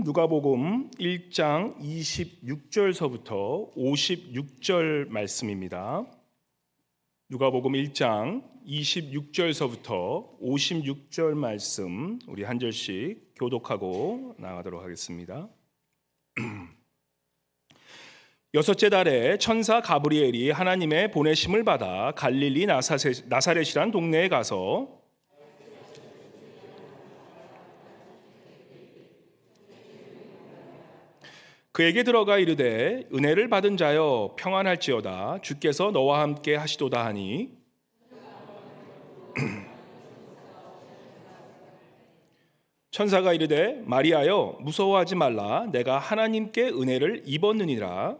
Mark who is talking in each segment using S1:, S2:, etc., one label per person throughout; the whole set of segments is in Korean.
S1: 누가복음 1장 26절서부터 56절 말씀입니다. 누가복음 1장 26절서부터 56절 말씀 우리 한 절씩 교독하고 나가도록 하겠습니다. 여섯째 달에 천사 가브리엘이 하나님의 보내심을 받아 갈릴리 나사렛이란 동네에 가서 그에게 들어가 이르되 은혜를 받은 자여 평안할지어다 주께서 너와 함께 하시도다 하니 천사가 이르되 마리아여 무서워하지 말라 내가 하나님께 은혜를 입었느니라.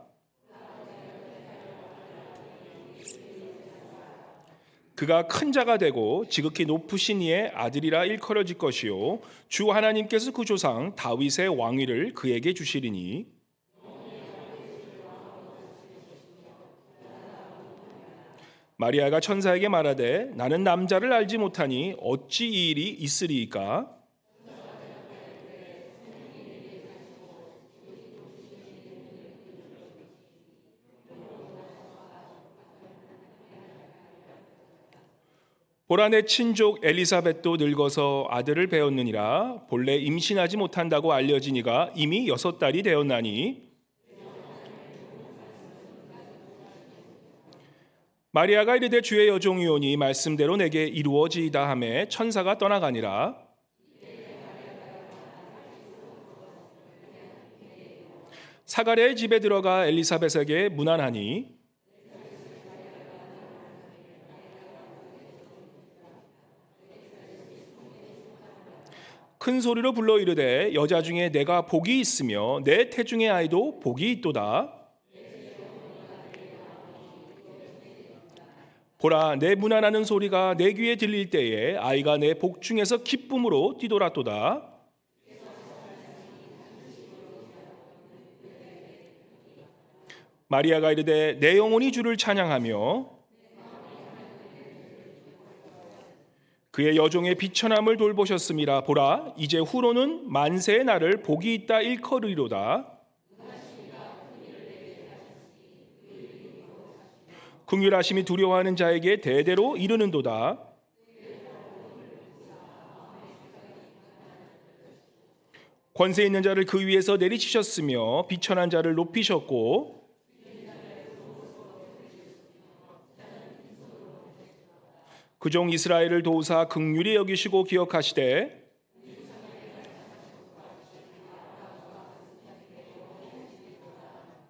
S1: 그가 큰 자가 되고 지극히 높으신 이의 아들이라 일컬어질 것이요 주 하나님께서 그 조상 다윗의 왕위를 그에게 주시리니 마리아가 천사에게 말하되 나는 남자를 알지 못하니 어찌 이 일이 있으리이까? 보라 내 친족 엘리사벳도 늙어서 아들을 배었느니라. 본래 임신하지 못한다고 알려지니가 이미 6달이 되었나니 마리아가 이르되 주의 여종이오니 말씀대로 내게 이루어지이다 하매 천사가 떠나가니라. 사가랴의 집에 들어가 엘리사벳에게 문안하니 큰 소리로 불러 이르되 여자 중에 내가 복이 있으며 내 태중의 아이도 복이 있도다. 보라 내 문안하는 소리가 내 귀에 들릴 때에 아이가 내 복중에서 기쁨으로 뛰돌았도다. 마리아가 이르되 내 영혼이 주를 찬양하며 그의 여종의 비천함을 돌보셨음이라. 보라 이제 후로는 만세의 날을 복이 있다 일컬으리로다. 긍휼하심이 두려워하는 자에게 대대로 이르는도다. 권세 있는 자를 그 위에서 내리치셨으며 비천한 자를 높이셨고 그종 이스라엘을 도우사 긍휼히 여기시고 기억하시되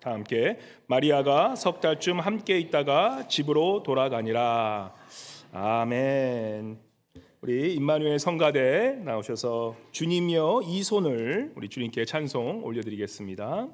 S1: 다 함께 마리아가 석 달쯤 함께 있다가 집으로 돌아가니라. 아멘. 우리 임마누엘 성가대 나오셔서 주님이여 이 손을 우리 주님께 찬송 올려드리겠습니다.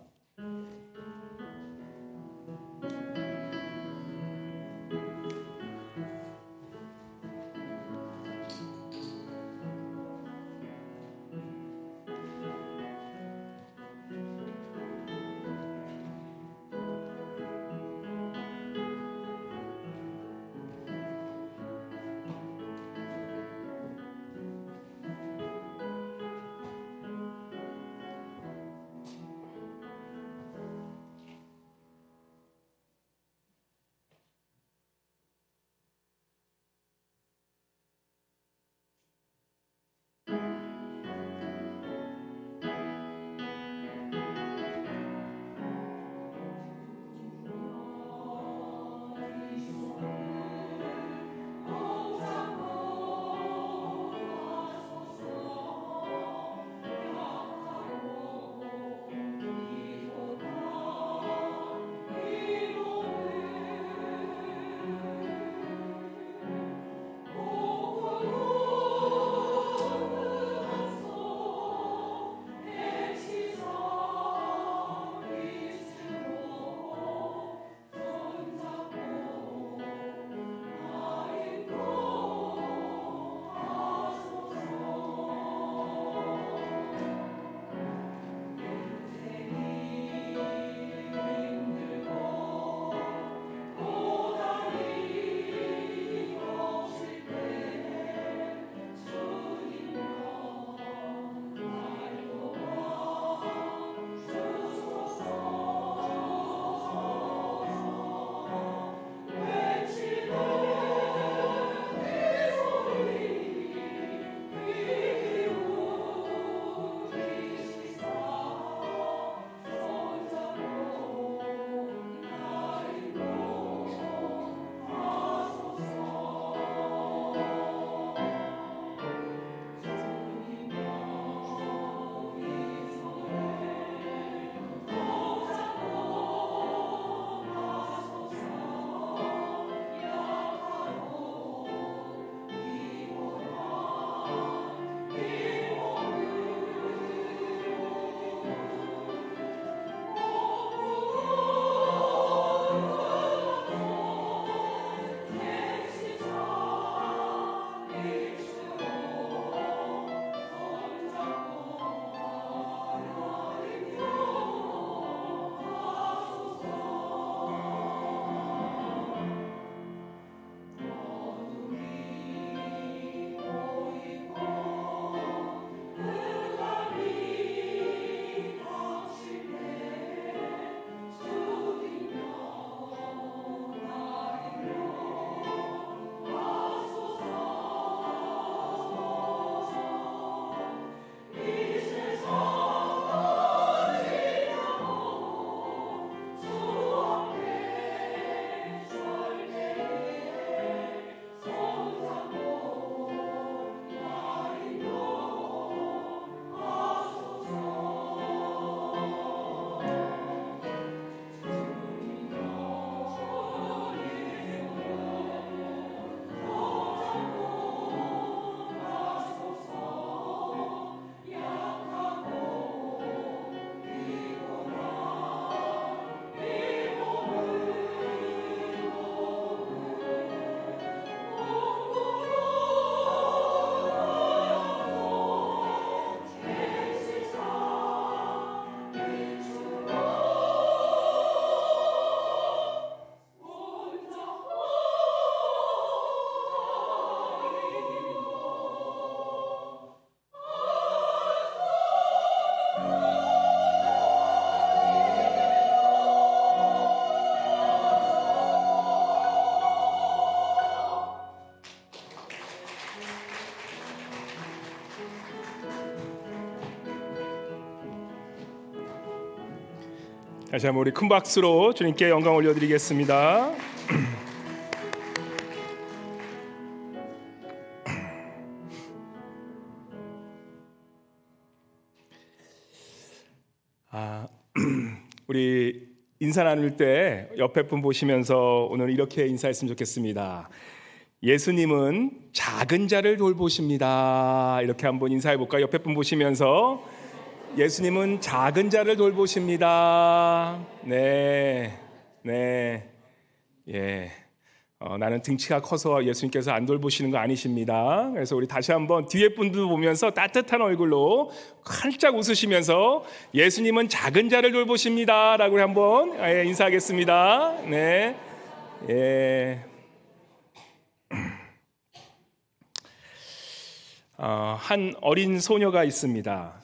S1: 다시 한번 우리 큰 박수로 주님께 영광 올려드리겠습니다. 우리 인사 나눌 때 옆에 분 보시면서 오늘 이렇게 인사했으면 좋겠습니다. 예수님은 작은 자를 돌보십니다. 이렇게 한번 인사해 볼까요? 옆에 분 보시면서 예수님은 작은 자를 돌보십니다. 네, 예. 나는 등치가 커서 예수님께서 안 돌보시는 거 아니십니다. 그래서 우리 다시 한번 뒤에 분들 보면서 따뜻한 얼굴로 활짝 웃으시면서 예수님은 작은 자를 돌보십니다 라고 한번 인사하겠습니다. 네, 예. 한 어린 소녀가 있습니다.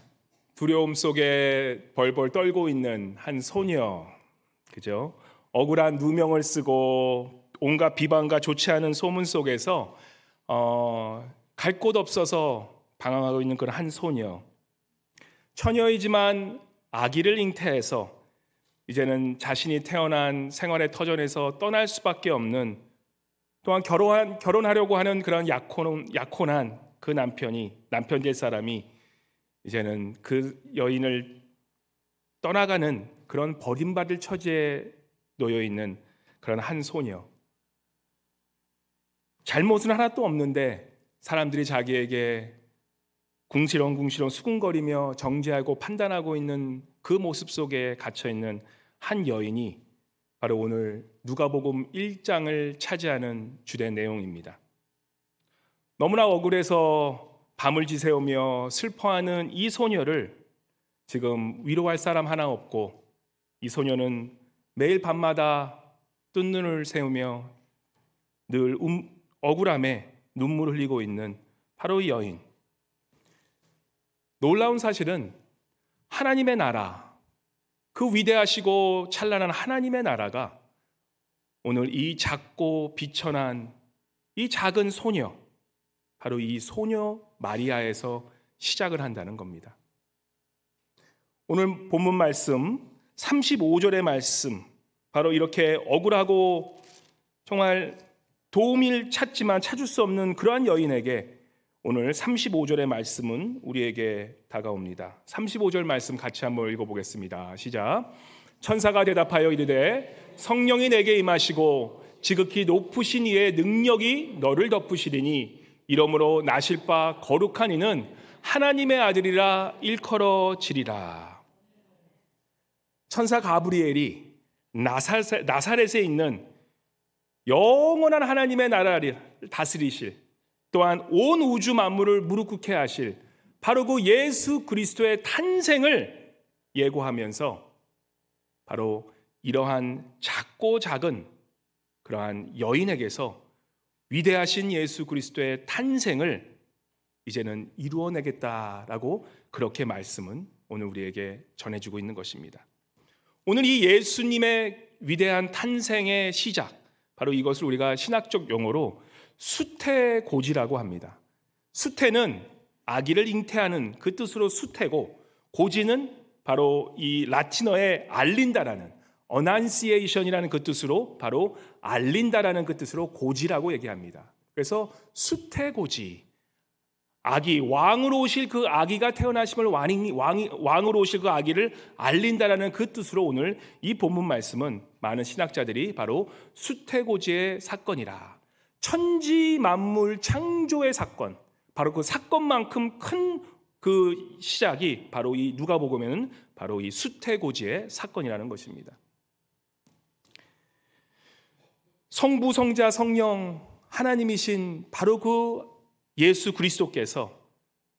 S1: 두려움 속에 벌벌 떨고 있는 한 소녀, 그죠? 억울한 누명을 쓰고 온갖 비방과 좋지 않은 소문 속에서 갈 곳 없어서 방황하고 있는 그런 한 소녀. 처녀이지만 아기를 잉태해서 이제는 자신이 태어난 생활의 터전에서 떠날 수밖에 없는, 또한 결혼하려고 하는 그런 약혼한 그 남편 될 사람이 이제는 그 여인을 떠나가는 그런 버림받을 처지에 놓여 있는 그런 한 소녀. 잘못은 하나도 없는데 사람들이 자기에게 궁시렁궁시렁 수군거리며 정죄하고 판단하고 있는 그 모습 속에 갇혀 있는 한 여인이 바로 오늘 누가복음 1장을 차지하는 주된 내용입니다. 너무나 억울해서 밤을 지새우며 슬퍼하는 이 소녀를 지금 위로할 사람 하나 없고, 이 소녀는 매일 밤마다 뜬 눈을 세우며 늘 억울함에 눈물을 흘리고 있는 바로 이 여인. 놀라운 사실은 하나님의 나라, 그 위대하시고 찬란한 하나님의 나라가 오늘 이 작고 비천한 이 작은 소녀, 바로 이 소녀 마리아에서 시작을 한다는 겁니다. 오늘 본문 말씀 35절의 말씀, 바로 이렇게 억울하고 정말 도움을 찾지만 찾을 수 없는 그러한 여인에게 오늘 35절의 말씀은 우리에게 다가옵니다. 35절 말씀 같이 한번 읽어보겠습니다. 시작. 천사가 대답하여 이르되 성령이 내게 임하시고 지극히 높으신 이의 능력이 너를 덮으시리니 이러므로 나실 바 거룩한 이는 하나님의 아들이라 일컬어지리라. 천사 가브리엘이 나사렛에 있는 영원한 하나님의 나라를 다스리실, 또한 온 우주 만물을 무릎 꿇게 하실 바로 그 예수 그리스도의 탄생을 예고하면서 바로 이러한 작고 작은 그러한 여인에게서 위대하신 예수 그리스도의 탄생을 이제는 이루어내겠다라고 그렇게 말씀은 오늘 우리에게 전해주고 있는 것입니다. 오늘 이 예수님의 위대한 탄생의 시작, 바로 이것을 우리가 신학적 용어로 수태고지라고 합니다. 수태는 아기를 잉태하는 그 뜻으로 수태고, 고지는 바로 이 라틴어의 알린다라는 어난시에이션이라는 그 뜻으로 바로 알린다라는 그 뜻으로 고지라고 얘기합니다. 그래서 수태고지, 아기, 왕으로 오실 그 아기가 태어나심을 왕으로 오실 그 아기를 알린다라는 그 뜻으로 오늘 이 본문 말씀은 많은 신학자들이 바로 수태고지의 사건이라, 천지 만물 창조의 사건, 바로 그 사건만큼 큰 그 시작이 바로 이 누가복음에는 바로 이 수태고지의 사건이라는 것입니다. 성부, 성자, 성령 하나님이신 바로 그 예수 그리스도께서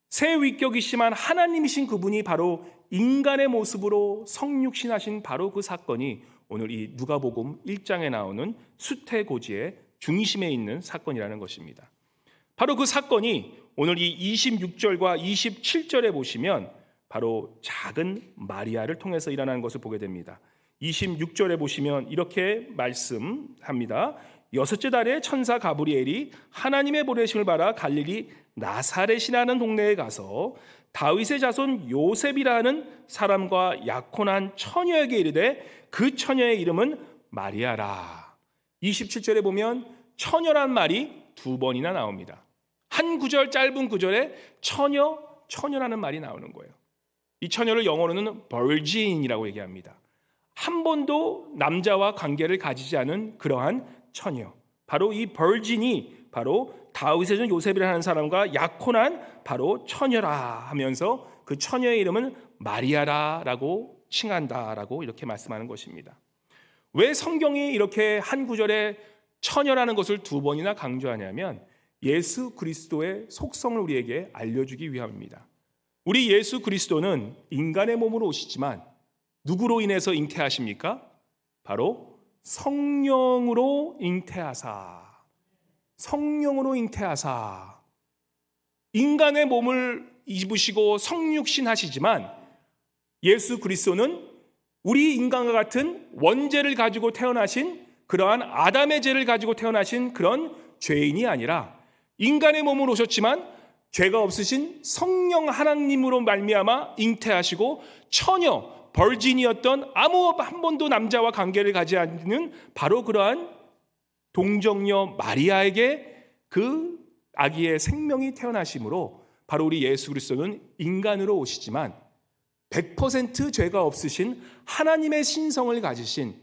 S1: 새 위격이시만 하나님이신 그분이 바로 인간의 모습으로 성육신하신 바로 그 사건이 오늘 이 누가복음 1장에 나오는 수태고지의 중심에 있는 사건이라는 것입니다. 바로 그 사건이 오늘 이 26절과 27절에 보시면 바로 작은 마리아를 통해서 일어나는 것을 보게 됩니다. 26절에 보시면 이렇게 말씀합니다. 여섯째 달에 천사 가브리엘이 하나님의 보내심을 받아 갈릴리 나사렛이라는 동네에 가서 다윗의 자손 요셉이라는 사람과 약혼한 처녀에게 이르되 그 처녀의 이름은 마리아라. 27절에 보면 처녀란 말이 두 번이나 나옵니다. 한 구절, 짧은 구절에 처녀라는 말이 나오는 거예요. 이 처녀를 영어로는 virgin이라고 얘기합니다. 한 번도 남자와 관계를 가지지 않은 그러한 처녀, 바로 이 virgin이 바로 다윗의 종 요셉이라는 사람과 약혼한 바로 처녀라 하면서 그 처녀의 이름은 마리아라라고 칭한다라고 이렇게 말씀하는 것입니다. 왜 성경이 이렇게 한 구절에 처녀라는 것을 두 번이나 강조하냐면 예수 그리스도의 속성을 우리에게 알려주기 위함입니다. 우리 예수 그리스도는 인간의 몸으로 오시지만 누구로 인해서 잉태하십니까? 바로 성령으로 잉태하사. 성령으로 잉태하사. 인간의 몸을 입으시고 성육신 하시지만 예수 그리스도는 우리 인간과 같은 원죄를 가지고 태어나신 그러한 아담의 죄를 가지고 태어나신 그런 죄인이 아니라 인간의 몸으로 오셨지만 죄가 없으신 성령 하나님으로 말미암아 잉태하시고 처녀 버진이었던 아무 한 번도 남자와 관계를 가지 않는 바로 그러한 동정녀 마리아에게 그 아기의 생명이 태어나심으로 바로 우리 예수 그리스도는 인간으로 오시지만 100% 죄가 없으신 하나님의 신성을 가지신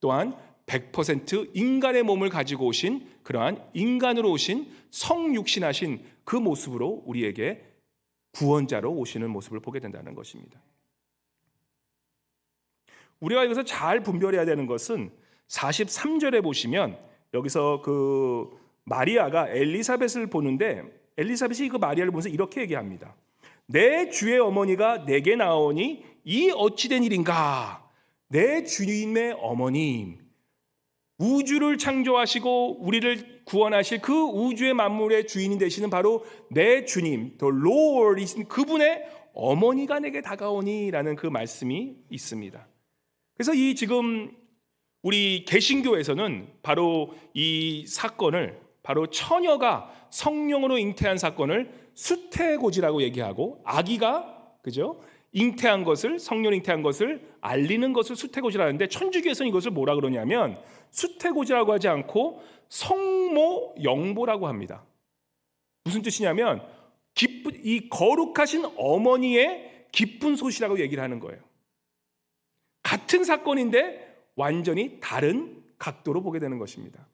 S1: 또한 100% 인간의 몸을 가지고 오신 그러한 인간으로 오신 성육신하신 그 모습으로 우리에게 구원자로 오시는 모습을 보게 된다는 것입니다. 우리가 여기서 잘 분별해야 되는 것은 43절에 보시면 여기서 그 마리아가 엘리사벳을 보는데 엘리사벳이 그 마리아를 보면서 이렇게 얘기합니다. 내 주의 어머니가 내게 나오니 이 어찌된 일인가? 내 주님의 어머님, 우주를 창조하시고 우리를 구원하실 그 우주의 만물의 주인이 되시는 바로 내 주님, the Lord이신 그분의 어머니가 내게 다가오니라는 그 말씀이 있습니다. 그래서 이 지금 우리 개신교에서는 바로 이 사건을 바로 처녀가 성령으로 잉태한 사건을 수태고지라고 얘기하고 아기가 그죠? 잉태한 것을 성령 잉태한 것을 알리는 것을 수태고지라는데 천주교에서는 이것을 뭐라 그러냐면 수태고지라고 하지 않고 성모영보라고 합니다. 무슨 뜻이냐면 이 거룩하신 어머니의 기쁜 소식이라고 얘기를 하는 거예요. 같은 사건인데 완전히 다른 각도로 보게 되는 것입니다.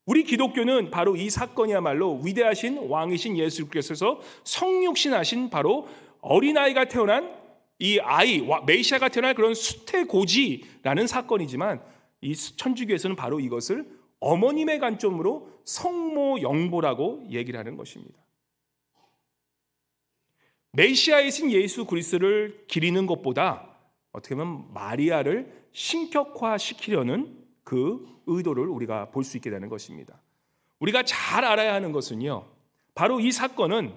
S1: 우리 기독교는 바로 이 사건이야말로 위대하신 왕이신 예수께서 성육신하신 바로 어린아이가 태어난 이 아이, 메시아가 태어날 그런 수태고지라는 사건이지만 이 천주교에서는 바로 이것을 어머님의 관점으로 성모영보라고 얘기를 하는 것입니다. 메시아이신 예수 그리스도를 기리는 것보다 어떻게 보면 마리아를 신격화시키려는 그 의도를 우리가 볼 수 있게 되는 것입니다. 우리가 잘 알아야 하는 것은요, 바로 이 사건은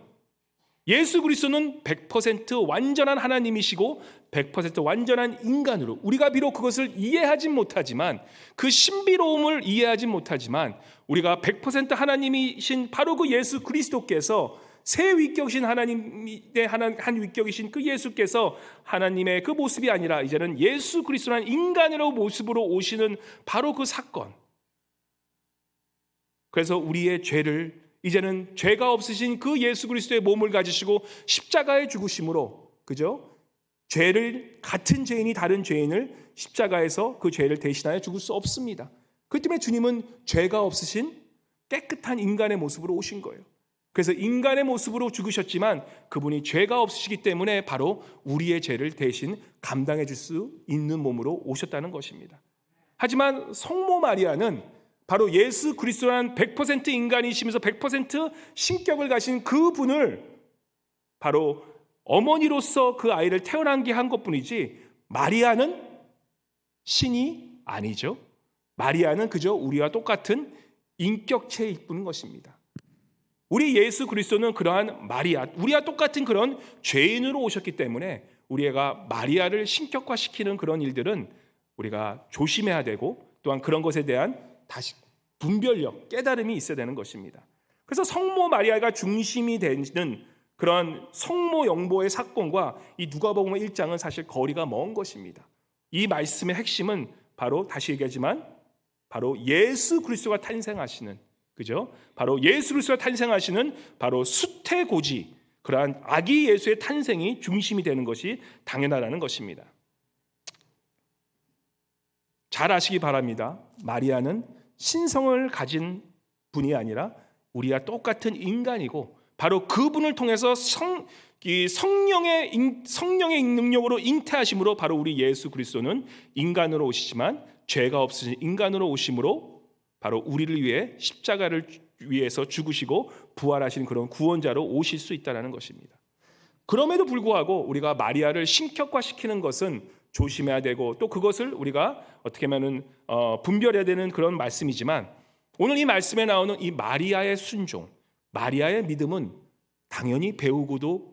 S1: 예수 그리스도는 100% 완전한 하나님이시고 100% 완전한 인간으로 우리가 비록 그것을 이해하진 못하지만 그 신비로움을 이해하진 못하지만 우리가 100% 하나님이신 바로 그 예수 그리스도께서 새 위격이신 하나님의 한 위격이신 그 예수께서 하나님의 그 모습이 아니라 이제는 예수 그리스도라는 인간으로 모습으로 오시는 바로 그 사건. 그래서 우리의 죄를 이제는 죄가 없으신 그 예수 그리스도의 몸을 가지시고 십자가에 죽으심으로 그죠? 죄를 같은 죄인이 다른 죄인을 십자가에서 그 죄를 대신하여 죽을 수 없습니다. 그렇기 때문에 주님은 죄가 없으신 깨끗한 인간의 모습으로 오신 거예요. 그래서 인간의 모습으로 죽으셨지만 그분이 죄가 없으시기 때문에 바로 우리의 죄를 대신 감당해 줄 수 있는 몸으로 오셨다는 것입니다. 하지만 성모 마리아는 바로 예수 그리스도라는 100% 인간이시면서 100% 신격을 가신 그분을 바로 어머니로서 그 아이를 태어나게 한 것뿐이지 마리아는 신이 아니죠. 마리아는 그저 우리와 똑같은 인격체일 뿐인 것입니다. 우리 예수 그리스도는 그러한 마리아, 우리와 똑같은 그런 죄인으로 오셨기 때문에 우리가 마리아를 신격화시키는 그런 일들은 우리가 조심해야 되고 또한 그런 것에 대한 다시 분별력, 깨달음이 있어야 되는 것입니다. 그래서 성모 마리아가 중심이 되는 그런 성모 영보의 사건과 이 누가복음 1장은 사실 거리가 먼 것입니다. 이 말씀의 핵심은 바로 다시 얘기하지만 바로 예수 그리스도가 탄생하시는, 그죠? 바로 예수 그리스도가 탄생하시는 바로 수태고지, 그러한 아기 예수의 탄생이 중심이 되는 것이 당연하다는 것입니다. 잘 아시기 바랍니다. 마리아는 신성을 가진 분이 아니라 우리와 똑같은 인간이고, 바로 그분을 통해서 성령의 능력으로 잉태하심으로 바로 우리 예수 그리스도는 인간으로 오시지만 죄가 없으신 인간으로 오심으로 바로 우리를 위해 십자가를 위해서 죽으시고 부활하신 그런 구원자로 오실 수 있다는 것입니다. 그럼에도 불구하고 우리가 마리아를 신격화시키는 것은 조심해야 되고, 또 그것을 우리가 어떻게 하면은 분별해야 되는 그런 말씀이지만, 오늘 이 말씀에 나오는 이 마리아의 순종, 마리아의 믿음은 당연히 배우고도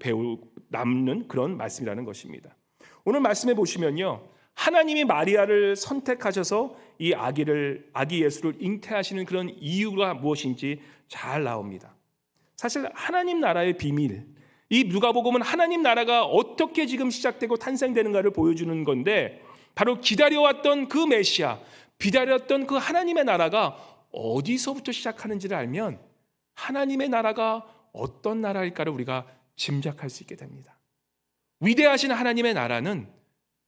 S1: 남는 그런 말씀이라는 것입니다. 오늘 말씀에 보시면요, 하나님이 마리아를 선택하셔서 이 아기 예수를 잉태하시는 그런 이유가 무엇인지 잘 나옵니다. 사실 하나님 나라의 비밀, 이 누가복음은 하나님 나라가 어떻게 지금 시작되고 탄생되는가를 보여주는 건데, 바로 기다려왔던 그 메시아, 기다렸던 그 하나님의 나라가 어디서부터 시작하는지를 알면 하나님의 나라가 어떤 나라일까를 우리가 짐작할 수 있게 됩니다. 위대하신 하나님의 나라는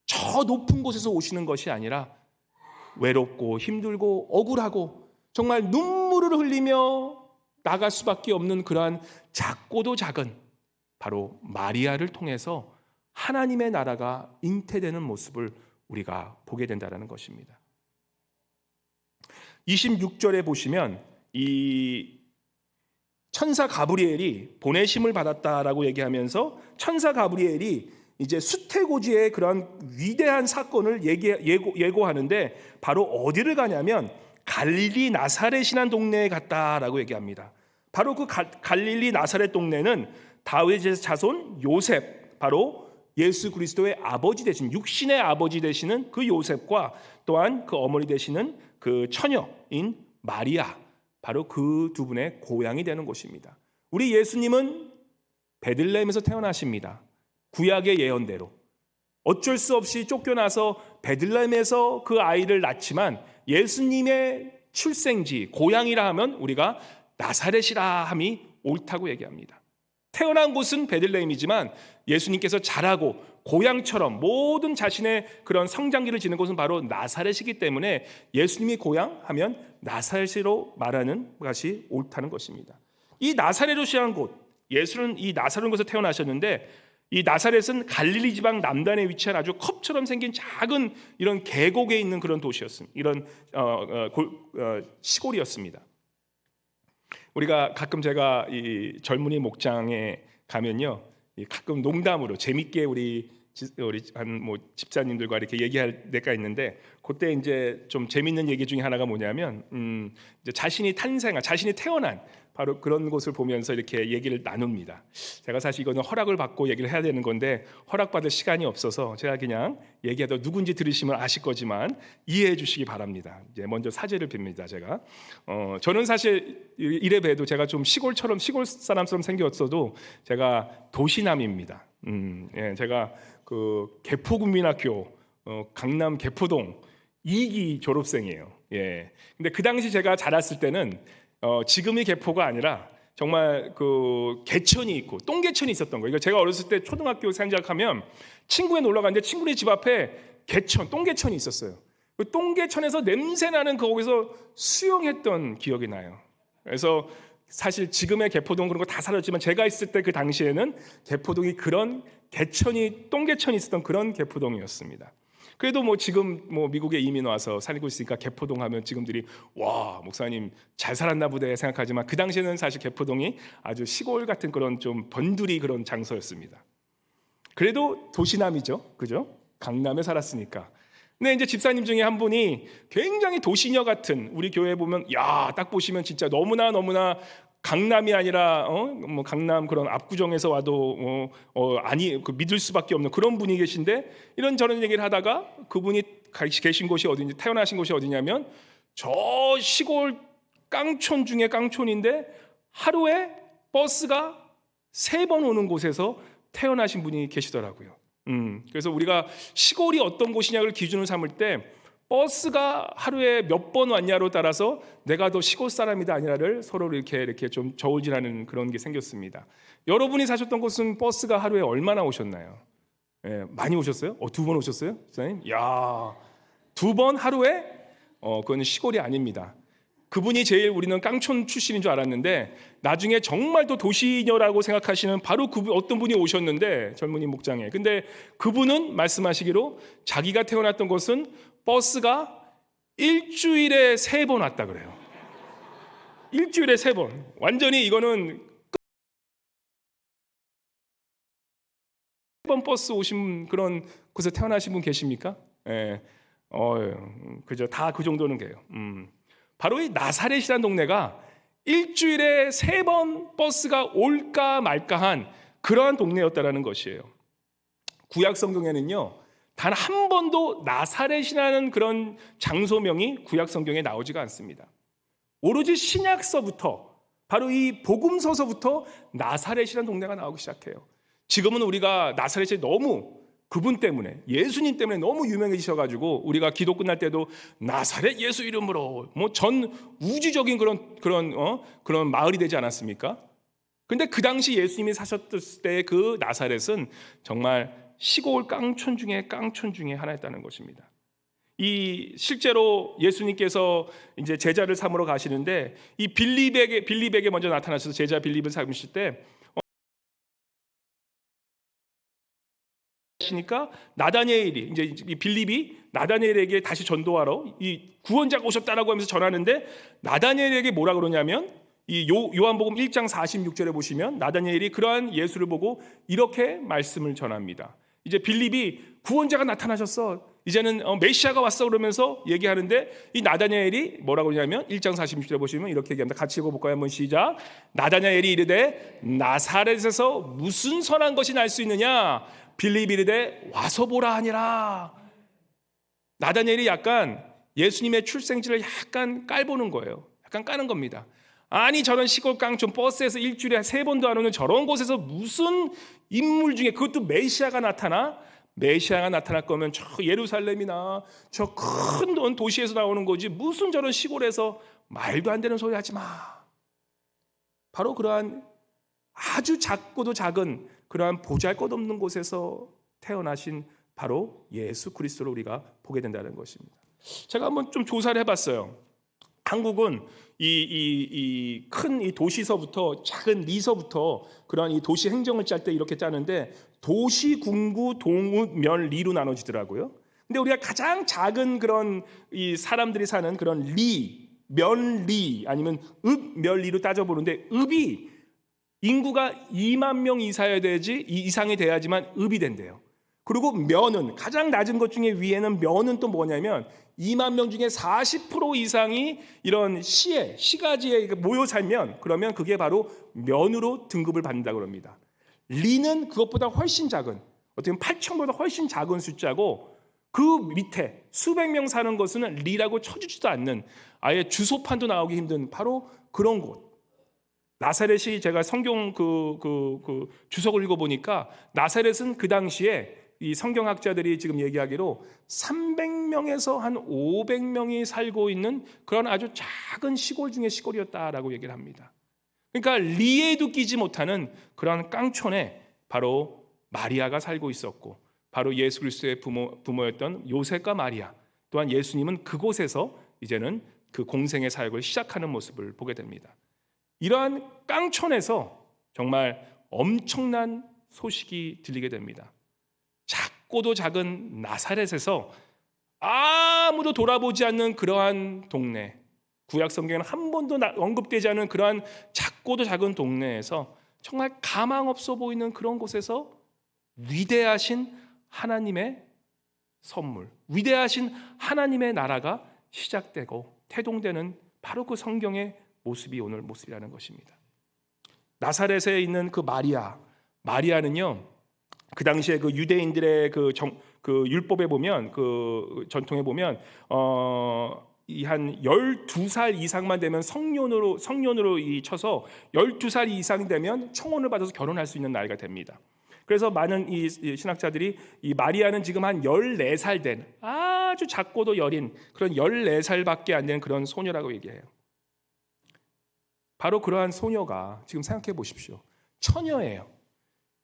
S1: 저 높은 곳에서 오시는 것이 아니라 외롭고 힘들고 억울하고 정말 눈물을 흘리며 나갈 수밖에 없는 그러한 작고도 작은 바로 마리아를 통해서 하나님의 나라가 잉태되는 모습을 우리가 보게 된다는 것입니다. 26절에 보시면 이 천사 가브리엘이 보내심을 받았다라고 얘기하면서 천사 가브리엘이 이제 수태고지의 그런 위대한 사건을 예고하는데 바로 어디를 가냐면 갈릴리 나사렛이라는 동네에 갔다라고 얘기합니다. 바로 그 갈릴리 나사렛 동네는 다윗의 자손 요셉, 바로 예수 그리스도의 아버지 되신, 육신의 아버지 되시는 그 요셉과 또한 그 어머니 되시는 그 처녀인 마리아, 바로 그 두 분의 고향이 되는 곳입니다. 우리 예수님은 베들레헴에서 태어나십니다. 구약의 예언대로 어쩔 수 없이 쫓겨나서 베들레헴에서 그 아이를 낳지만 예수님의 출생지, 고향이라 하면 우리가 나사렛이라 함이 옳다고 얘기합니다. 태어난 곳은 베들레헴이지만 예수님께서 자라고 고향처럼 모든 자신의 그런 성장기를 지는 곳은 바로 나사렛이기 때문에 예수님이 고향 하면 나사렛으로 말하는 것이 옳다는 것입니다. 이 나사렛으로 시작한 곳, 예수는 이 나사렛 곳에서 태어나셨는데, 이 나사렛은 갈릴리 지방 남단에 위치한 아주 컵처럼 생긴 작은 이런 계곡에 있는 그런 도시였습니다. 이런 시골이었습니다. 우리가 가끔 제가 이 젊은이 목장에 가면요, 가끔 농담으로 재밌게 우리 한 뭐 집사님들과 이렇게 얘기할 때가 있는데, 그때 이제 좀 재밌는 얘기 중에 하나가 뭐냐면 이제 자신이 태어난 바로 그런 곳을 보면서 이렇게 얘기를 나눕니다. 제가 사실 이거는 허락을 받고 얘기를 해야 되는 건데 허락받을 시간이 없어서 제가 그냥 얘기해도 누군지 들으시면 아실 거지만 이해해 주시기 바랍니다. 이제 먼저 사죄를 빕니다. 제가 저는 사실 이래 봬도 제가 좀 시골 사람처럼 생겼어도 제가 도시남입니다. 제가 그 개포국민학교 강남 개포동 2기 졸업생이에요. 근데 그 당시 제가 자랐을 때는 지금의 개포가 아니라 정말 그 개천이 있고 똥개천이 있었던 거예요. 제가 어렸을 때 초등학교 생각하면 친구에 놀러 갔는데 친구네 집 앞에 똥개천이 있었어요. 그 똥개천에서 냄새 나는 거기서 수영했던 기억이 나요. 그래서 사실 지금의 개포동 그런 거 다 사라졌지만 제가 있을 때 그 당시에는 개포동이 그런 똥개천이 있었던 그런 개포동이었습니다. 그래도 뭐 지금 뭐 미국에 이민 와서 살고 있으니까 개포동 하면 지금들이 와, 목사님 잘 살았나 보다 생각하지만 그 당시에는 사실 개포동이 아주 시골 같은 그런 좀 번두리 그런 장소였습니다. 그래도 도시남이죠, 그죠? 강남에 살았으니까. 근데 이제 집사님 중에 한 분이 굉장히 도시녀 같은, 우리 교회 보면 딱 보시면 진짜 너무나 강남이 아니라 뭐 강남 그런 압구정에서 와도 믿을 수밖에 없는 그런 분이 계신데, 이런저런 얘기를 하다가 그분이 계신 곳이 어디인지, 태어나신 곳이 어디냐면 저 시골 깡촌 중에 깡촌인데 하루에 버스가 3번 오는 곳에서 태어나신 분이 계시더라고요. 그래서 우리가 시골이 어떤 곳이냐를 기준으로 삼을 때 버스가 하루에 몇 번 왔냐로 따라서 내가 더 시골 사람이다 아니라를 서로 이렇게 좀 저울질하는 그런 게 생겼습니다. 여러분이 사셨던 곳은 버스가 하루에 얼마나 오셨나요? 예, 많이 오셨어요? 2번 오셨어요? 선생님? 야, 2번 하루에? 그건 시골이 아닙니다. 그분이 제일 우리는 깡촌 출신인 줄 알았는데 나중에 정말 또 도시녀라고 생각하시는 바로 그분, 어떤 분이 오셨는데 젊은이 목장에. 근데 그분은 말씀하시기로 자기가 태어났던 곳은 버스가 일주일에 3번 왔다 그래요. 일주일에 3번. 완전히 이거는 3번 버스 오신 그런 곳에 태어나신 분 계십니까? 예. 그죠. 다 그 정도는 돼요. 바로 이 나사렛이라는 동네가 일주일에 3번 버스가 올까 말까한 그러한 동네였다라는 것이에요. 구약 성경에는요, 단 한 번도 나사렛이라는 그런 장소명이 구약 성경에 나오지가 않습니다. 오로지 신약서부터, 바로 이 복음서서부터 나사렛이라는 동네가 나오기 시작해요. 지금은 우리가 나사렛이 너무 그분 때문에, 예수님 때문에 너무 유명해지셔가지고 우리가 기도 끝날 때도 나사렛 예수 이름으로 뭐 전 우주적인 그런 마을이 되지 않았습니까? 근데 그 당시 예수님이 사셨을 때 그 나사렛은 정말 시골 깡촌 중에 하나였다는 것입니다. 이 실제로 예수님께서 이제 제자를 삼으러 가시는데 이 빌립에게 먼저 나타나셔서 제자 빌립을 삼으실 때 시니까 나다니엘이 이제 이 빌립이 나다니엘에게 다시 전도하러 이 구원자가 오셨다라고 하면서 전하는데 나다니엘에게 뭐라 그러냐면 이 요한복음 1장 46절에 보시면 나다니엘이 그러한 예수를 보고 이렇게 말씀을 전합니다. 이제 빌립이 구원자가 나타나셨어. 이제는 메시아가 왔어 그러면서 얘기하는데 이 나다니엘이 뭐라고 그러냐면 1장 46절에 보시면 이렇게 얘기합니다. 같이 읽어볼까요? 한번 시작. 나다니엘이 이르되 나사렛에서 무슨 선한 것이 날 수 있느냐? 빌립이 이르되 와서 보라 하니라. 나다니엘이 약간 예수님의 출생지를 약간 깔보는 거예요. 약간 까는 겁니다. 아니 저런 시골 깡촌 버스에서 일주일에 3번도 안 오는 저런 곳에서 무슨 인물 중에 그것도 메시아가 나타날 거면 저 예루살렘이나 저 큰 도시에서 나오는 거지 무슨 저런 시골에서 말도 안 되는 소리 하지 마. 바로 그러한 아주 작고도 작은 그러한 보잘것없는 곳에서 태어나신 바로 예수 그리스도를 우리가 보게 된다는 것입니다. 제가 한번 좀 조사를 해봤어요. 한국은 이 큰 도시서부터 작은 리서부터 그러한 이 도시 행정을 짤 때 이렇게 짜는데 도시, 군구, 동읍, 면, 리로 나눠지더라고요. 근데 우리가 가장 작은 그런 이 사람들이 사는 그런 리, 면리 아니면 읍, 면리로 따져보는데 읍이 인구가 2만 명 이상이 돼야지만 읍이 된대요. 그리고 면은 가장 낮은 것 중에 위에는 면은 또 뭐냐면 2만 명 중에 40% 이상이 이런 시가지에 모여 살면 그러면 그게 바로 면으로 등급을 받는다고 합니다. 리는 그것보다 훨씬 작은 어떻게 보면 8천보다 훨씬 작은 숫자고 그 밑에 수백 명 사는 것은 리라고 쳐주지도 않는 아예 주소판도 나오기 힘든 바로 그런 곳. 나사렛이 제가 성경 그 주석을 읽어보니까 나사렛은 그 당시에 이 성경학자들이 지금 얘기하기로 300명에서 한 500명이 살고 있는 그런 아주 작은 시골 중에 시골이었다라고 얘기를 합니다. 그러니까 리에도 끼지 못하는 그런 깡촌에 바로 마리아가 살고 있었고 바로 예수 그리스도의 부모였던 요셉과 마리아 또한 예수님은 그곳에서 이제는 그 공생의 사역을 시작하는 모습을 보게 됩니다. 이러한 깡촌에서 정말 엄청난 소식이 들리게 됩니다. 작고도 작은 나사렛에서 아무도 돌아보지 않는 그러한 동네, 구약 성경에는 한 번도 언급되지 않은 그러한 작고도 작은 동네에서 정말 가망 없어 보이는 그런 곳에서 위대하신 하나님의 선물, 위대하신 하나님의 나라가 시작되고 태동되는 바로 그 성경의 모습이 오늘 모습이라는 것입니다. 나사렛에 있는 그 마리아는요, 그 당시에 그 유대인들의 그 율법에 보면 그 전통에 보면 이 한 12살 이상만 되면 성년으로 쳐서 12살 이상 되면 청혼을 받아서 결혼할 수 있는 나이가 됩니다. 그래서 많은 이 신학자들이 이 마리아는 지금 한 14살 된 아주 작고도 여린 그런 14살밖에 안 되는 그런 소녀라고 얘기해요. 바로 그러한 소녀가 지금 생각해 보십시오. 처녀예요.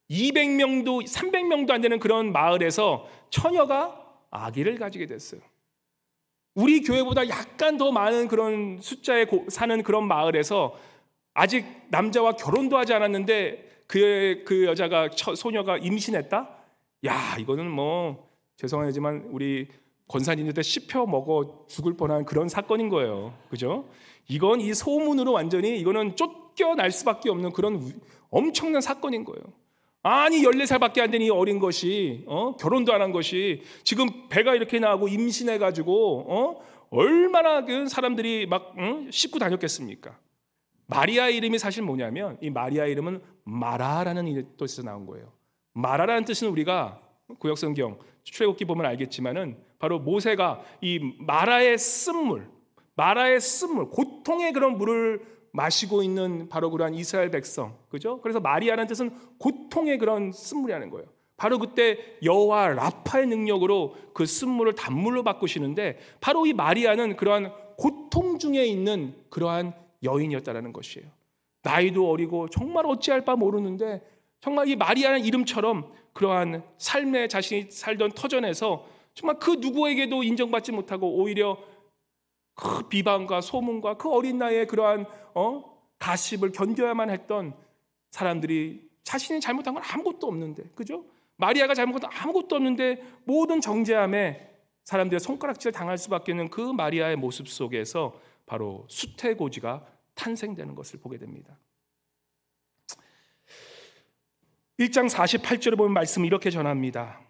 S1: 200명도 300명도 안 되는 그런 마을에서 처녀가 아기를 가지게 됐어요. 우리 교회보다 약간 더 많은 그런 숫자에 사는 그런 마을에서 아직 남자와 결혼도 하지 않았는데 그 여자가 소녀가 임신했다? 야, 이거는 뭐 죄송하지만 우리 권사님들 씹혀 먹어 죽을 뻔한 그런 사건인 거예요. 그죠? 이건 이 소문으로 완전히 이거는 쫓겨날 수밖에 없는 그런 엄청난 사건인 거예요. 아니 14살밖에 안 된 이 어린 것이 결혼도 안 한 것이 지금 배가 이렇게 나고 임신해가지고 얼마나 그 사람들이 막 씹고 다녔겠습니까? 마리아 이름이 사실 뭐냐면 이 마리아 이름은 마라라는 뜻에서 나온 거예요. 마라라는 뜻은 우리가 구약성경 출애굽기 보면 알겠지만은 바로 모세가 이 마라의 쓴물 고통의 그런 물을 마시고 있는 바로 그러한 이스라엘 백성, 그죠? 그래서 마리아라는 뜻은 고통의 그런 쓴물이라는 거예요. 바로 그때 여호와 라파의 능력으로 그 쓴물을 단물로 바꾸시는데 바로 이 마리아는 그러한 고통 중에 있는 그러한 여인이었다라는 것이에요. 나이도 어리고 정말 어찌할 바 모르는데 정말 이 마리아라는 이름처럼 그러한 삶에 자신이 살던 터전에서 정말 그 누구에게도 인정받지 못하고 오히려 그 비방과 소문과 그 어린 나이에 그러한 가십을 견뎌야만 했던 사람들이 자신이 잘못한 건 아무것도 없는데, 그죠? 마리아가 잘못한 건 아무것도 없는데 모든 정죄함에 사람들의 손가락질 당할 수밖에 없는 그 마리아의 모습 속에서 바로 수태고지가 탄생되는 것을 보게 됩니다. 1장 48절에 보면 말씀이 이렇게 전합니다.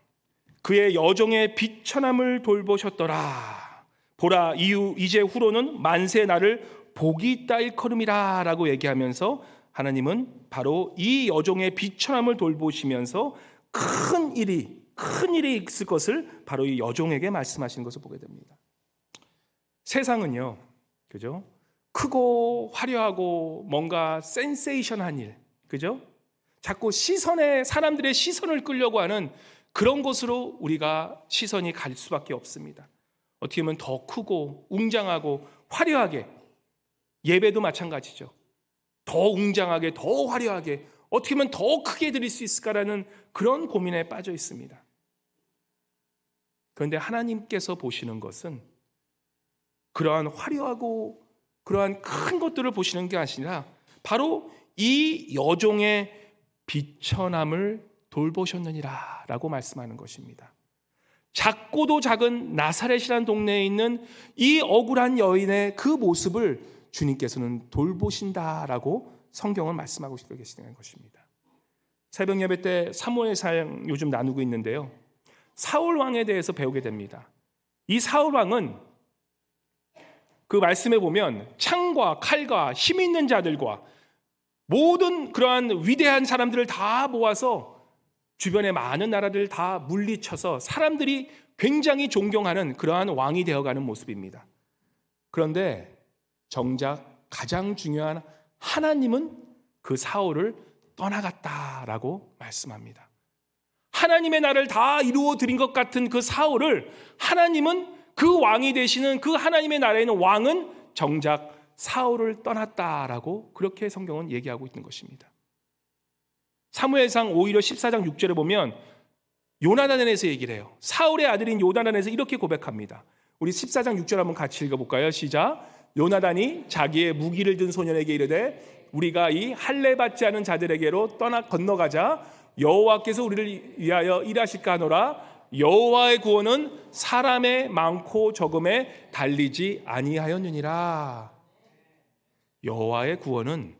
S1: 그의 여종의 비천함을 돌보셨더라. 보라 이제 후로는 만세 나를 복이 있다 일컬음이라 라고 얘기하면서 하나님은 바로 이 여종의 비천함을 돌보시면서 큰 일이 있을 것을 바로 이 여종에게 말씀하시는 것을 보게 됩니다. 세상은요, 그죠? 크고 화려하고 뭔가 센세이션한 일, 그죠? 자꾸 사람들의 시선을 끌려고 하는 그런 곳으로 우리가 시선이 갈 수밖에 없습니다. 어떻게 보면 더 크고 웅장하고 화려하게, 예배도 마찬가지죠. 더 웅장하게, 더 화려하게, 어떻게 하면 더 크게 드릴 수 있을까라는 그런 고민에 빠져 있습니다. 그런데 하나님께서 보시는 것은 그러한 화려하고 그러한 큰 것들을 보시는 게 아니라 바로 이 여종의 비천함을 돌보셨느니라 라고 말씀하는 것입니다. 작고도 작은 나사렛이라는 동네에 있는 이 억울한 여인의 그 모습을 주님께서는 돌보신다라고 성경은 말씀하고 계시는 것입니다. 새벽 예배 때 사무엘상 요즘 나누고 있는데요. 사울 왕에 대해서 배우게 됩니다. 이 사울 왕은 그 말씀에 보면 창과 칼과 힘 있는 자들과 모든 그러한 위대한 사람들을 다 모아서 주변의 많은 나라들을 다 물리쳐서 사람들이 굉장히 존경하는 그러한 왕이 되어가는 모습입니다. 그런데 정작 가장 중요한 하나님은 그 사울을 떠나갔다라고 말씀합니다. 하나님의 나라를 다 이루어 드린 것 같은 그 사울을 하나님은 그 왕이 되시는 그 하나님의 나라에 있는 왕은 정작 사울을 떠났다라고 그렇게 성경은 얘기하고 있는 것입니다. 사무엘상 오히려 14장 6절에 보면 요나단에 대해서 얘기를 해요. 사울의 아들인 요나단에 대해서 이렇게 고백합니다. 우리 14장 6절 한번 같이 읽어볼까요? 시작. 요나단이 자기의 무기를 든 소년에게 이르되 우리가 이 할례 받지 않은 자들에게로 건너가자 여호와께서 우리를 위하여 일하실까 하노라. 여호와의 구원은 사람의 많고 적음에 달리지 아니하였느니라. 여호와의 구원은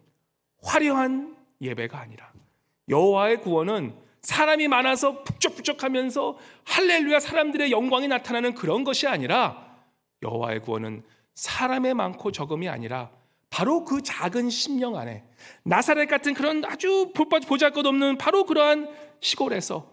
S1: 화려한 예배가 아니라 여호와의 구원은 사람이 많아서 북적북적하면서 할렐루야 사람들의 영광이 나타나는 그런 것이 아니라 여호와의 구원은 사람의 많고 적음이 아니라 바로 그 작은 심령 안에 나사렛 같은 그런 아주 보잘것없는 바로 그러한 시골에서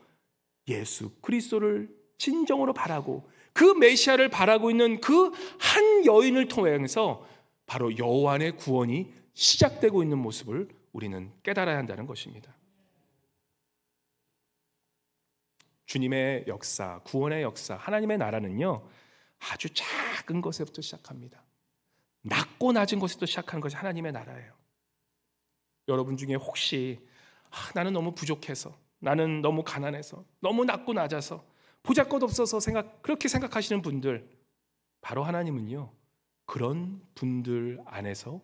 S1: 예수 그리스도를 진정으로 바라고 그 메시아를 바라고 있는 그 한 여인을 통해서 바로 여호와 안의 구원이 시작되고 있는 모습을 우리는 깨달아야 한다는 것입니다. 주님의 역사, 구원의 역사, 하나님의 나라는요 아주 작은 것에부터 시작합니다. 낮고 낮은 것에부터 시작하는 것이 하나님의 나라예요. 여러분 중에 혹시 나는 너무 부족해서, 나는 너무 가난해서, 너무 낮고 낮아서, 보잘것없어서 그렇게 생각하시는 분들, 바로 하나님은요 그런 분들 안에서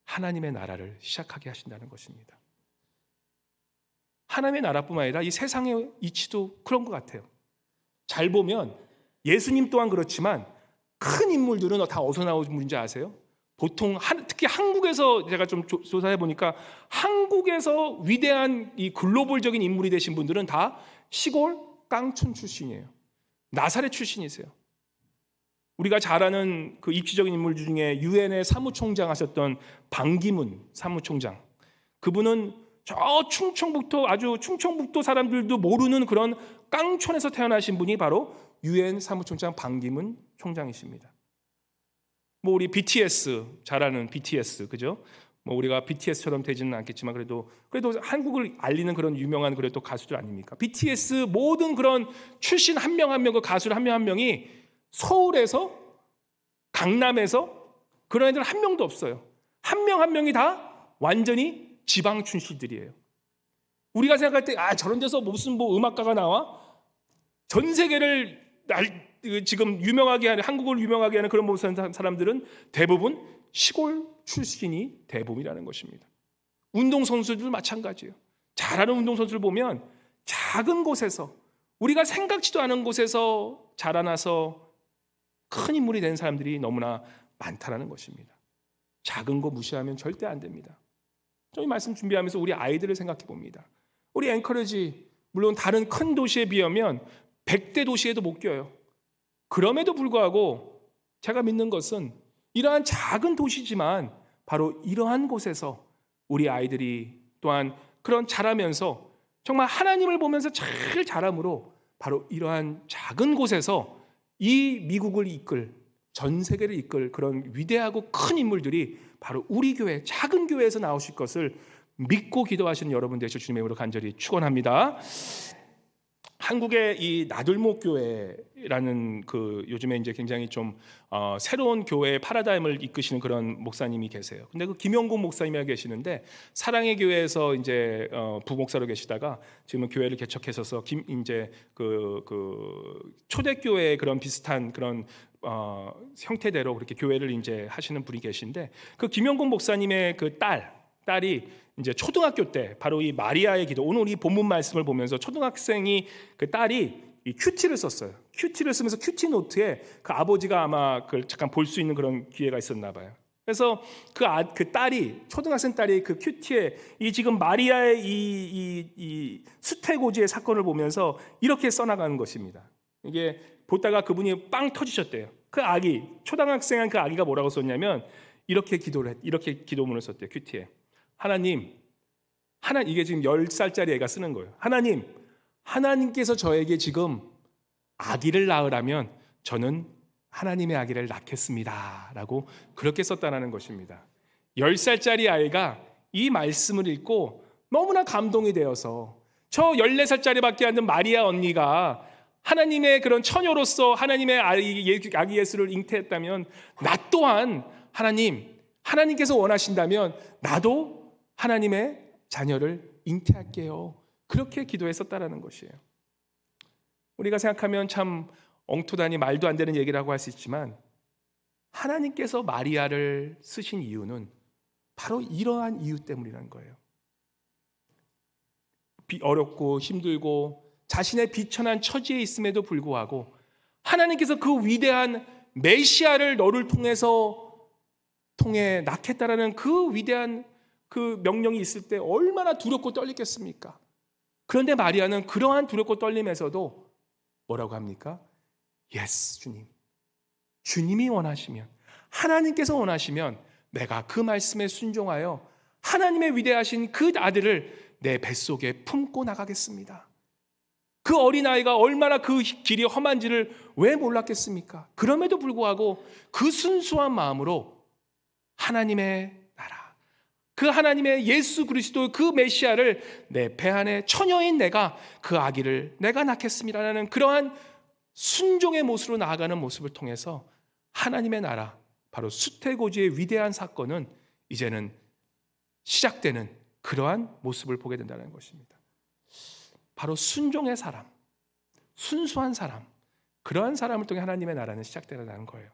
S1: 하나님의 나라를 시작하게 하신다는 것입니다. 하나님의 나라뿐만 아니라 이 세상의 이치도 그런 것 같아요. 잘 보면 예수님 또한 그렇지만 큰 인물들은 다 어디서 나온 분인지 아세요? 보통 특히 한국에서 제가 좀 조사해 보니까 한국에서 위대한 이 글로벌적인 인물이 되신 분들은 다 시골 깡촌 출신이에요. 나사렛 출신이세요. 우리가 잘 아는 그 입지적인 인물 중에 유엔의 사무총장 하셨던 반기문 사무총장, 그분은 저 충청북도 사람들도 모르는 그런 깡촌에서 태어나신 분이 바로 유엔 사무총장 반기문 총장이십니다. 뭐 우리 BTS 잘 아는 BTS, 그죠? 뭐 우리가 BTS처럼 되지는 않겠지만 그래도 한국을 알리는 그런 유명한 그래도 가수들 아닙니까? BTS 모든 그런 출신 한 명 한 명, 그 가수를 한 명 한 명이 서울에서, 강남에서 그런 애들 한 명도 없어요. 한 명 한 명이 다 완전히 지방 출신들이에요. 우리가 생각할 때 저런 데서 무슨 뭐 음악가가 나와? 전 세계를 지금 유명하게 하는, 한국을 유명하게 하는 그런 모든 사람들은 대부분 시골 출신이 대부분이라는 것입니다. 운동선수들도 마찬가지예요. 잘하는 운동선수를 보면 작은 곳에서, 우리가 생각지도 않은 곳에서 자라나서 큰 인물이 된 사람들이 너무나 많다는 것입니다. 작은 거 무시하면 절대 안 됩니다. 저희 말씀 준비하면서 우리 아이들을 생각해 봅니다. 우리 앵커리지, 물론 다른 큰 도시에 비하면 100대 도시에도 못 껴요. 그럼에도 불구하고 제가 믿는 것은 이러한 작은 도시지만 바로 이러한 곳에서 우리 아이들이 또한 그런 자라면서 정말 하나님을 보면서 잘 자라므로 바로 이러한 작은 곳에서 이 미국을 이끌, 전 세계를 이끌 그런 위대하고 큰 인물들이 바로 우리 교회, 작은 교회에서 나오실 것을 믿고 기도하시는 여러분 되시길 주님의 이름으로 간절히 축원합니다. 한국의 이 나들목 교회라는 그 요즘에 이제 굉장히 좀 새로운 교회의 파라다임을 이끄시는 그런 목사님이 계세요. 근데 그 김영국 목사님이 계시는데 사랑의 교회에서 이제 부목사로 계시다가 지금은 교회를 개척해서 이제 그 초대교회 그런 비슷한 그런 형태대로 그렇게 교회를 이제 하시는 분이 계신데, 그 김영국 목사님의 그 딸이 이제 초등학교 때 바로 이 마리아의 기도, 오늘 이 본문 말씀을 보면서 초등학생이 그 딸이 이 큐티를 썼어요. 큐티를 쓰면서 큐티 노트에 그 아버지가 아마 그걸 잠깐 볼 수 있는 그런 기회가 있었나 봐요. 그래서 그 딸이, 초등학생 딸이 그 큐티에 이 지금 마리아의 이 수태고지의 사건을 보면서 이렇게 써나가는 것입니다. 이게 보다가 그분이 빵 터지셨대요. 그 아기, 초등학생한 그 아기가 뭐라고 썼냐면 이렇게 기도문을 썼대요. 큐티에. 하나님, 이게 지금 10살짜리 애가 쓰는 거예요. 하나님께서 저에게 지금 아기를 낳으라면 저는 하나님의 아기를 낳겠습니다 라고 그렇게 썼다는 것입니다. 10살짜리 아이가 이 말씀을 읽고 너무나 감동이 되어서 저 14살짜리밖에 안 된 마리아 언니가 하나님의 그런 처녀로서 하나님의 아기 예수를 잉태했다면 나 또한 하나님께서 원하신다면 나도 하나님의 자녀를 잉태할게요. 그렇게 기도했었다라는 것이에요. 우리가 생각하면 참 엉터다니 말도 안 되는 얘기라고 할 수 있지만 하나님께서 마리아를 쓰신 이유는 바로 이러한 이유 때문이라는 거예요. 어렵고 힘들고 자신의 비천한 처지에 있음에도 불구하고 하나님께서 그 위대한 메시아를 너를 통해 낳겠다라는 그 위대한 그 명령이 있을 때 얼마나 두렵고 떨리겠습니까? 그런데 마리아는 그러한 두렵고 떨림에서도 뭐라고 합니까? 예스, 주님이 원하시면, 하나님께서 원하시면 내가 그 말씀에 순종하여 하나님의 위대하신 그 아들을 내 뱃속에 품고 나가겠습니다. 그 어린아이가 얼마나 그 길이 험한지를 왜 몰랐겠습니까? 그럼에도 불구하고 그 순수한 마음으로 하나님의 나라, 그 하나님의 예수 그리스도 그 메시아를 내 배 안에 처녀인 내가 그 아기를 내가 낳겠습니다라는 그러한 순종의 모습으로 나아가는 모습을 통해서 하나님의 나라, 바로 수태고지의 위대한 사건은 이제는 시작되는 그러한 모습을 보게 된다는 것입니다. 바로 순종의 사람, 순수한 사람, 그러한 사람을 통해 하나님의 나라는 시작되는 거예요.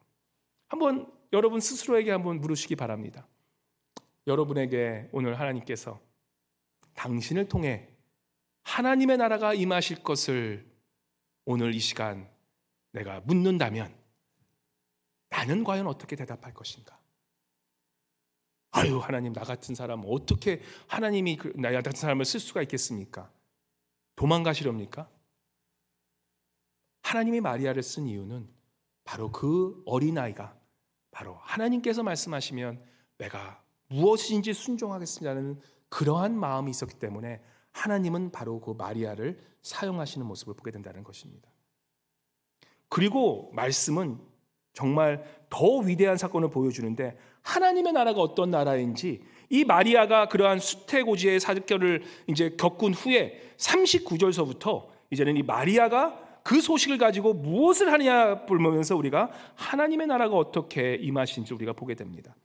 S1: 한번 여러분 스스로에게 한번 물으시기 바랍니다. 여러분에게 오늘 하나님께서 당신을 통해 하나님의 나라가 임하실 것을 오늘 이 시간 내가 묻는다면 나는 과연 어떻게 대답할 것인가? 아유, 하나님, 나 같은 사람 어떻게 하나님이 나 같은 사람을 쓸 수가 있겠습니까? 도망가시렵니까? 하나님이 마리아를 쓴 이유는 바로 그 어린아이가 바로 하나님께서 말씀하시면 내가 무엇인지 순종하겠습니다는 그러한 마음이 있었기 때문에 하나님은 바로 그 마리아를 사용하시는 모습을 보게 된다는 것입니다. 그리고 말씀은 정말 더 위대한 사건을 보여주는데 하나님의 나라가 어떤 나라인지 이 마리아가 그러한 수태고지의 사건을 이제 겪은 후에 39절서부터 이제는 이 마리아가 그 소식을 가지고 무엇을 하느냐 보면서 우리가 하나님의 나라가 어떻게 임하신지 우리가 보게 됩니다.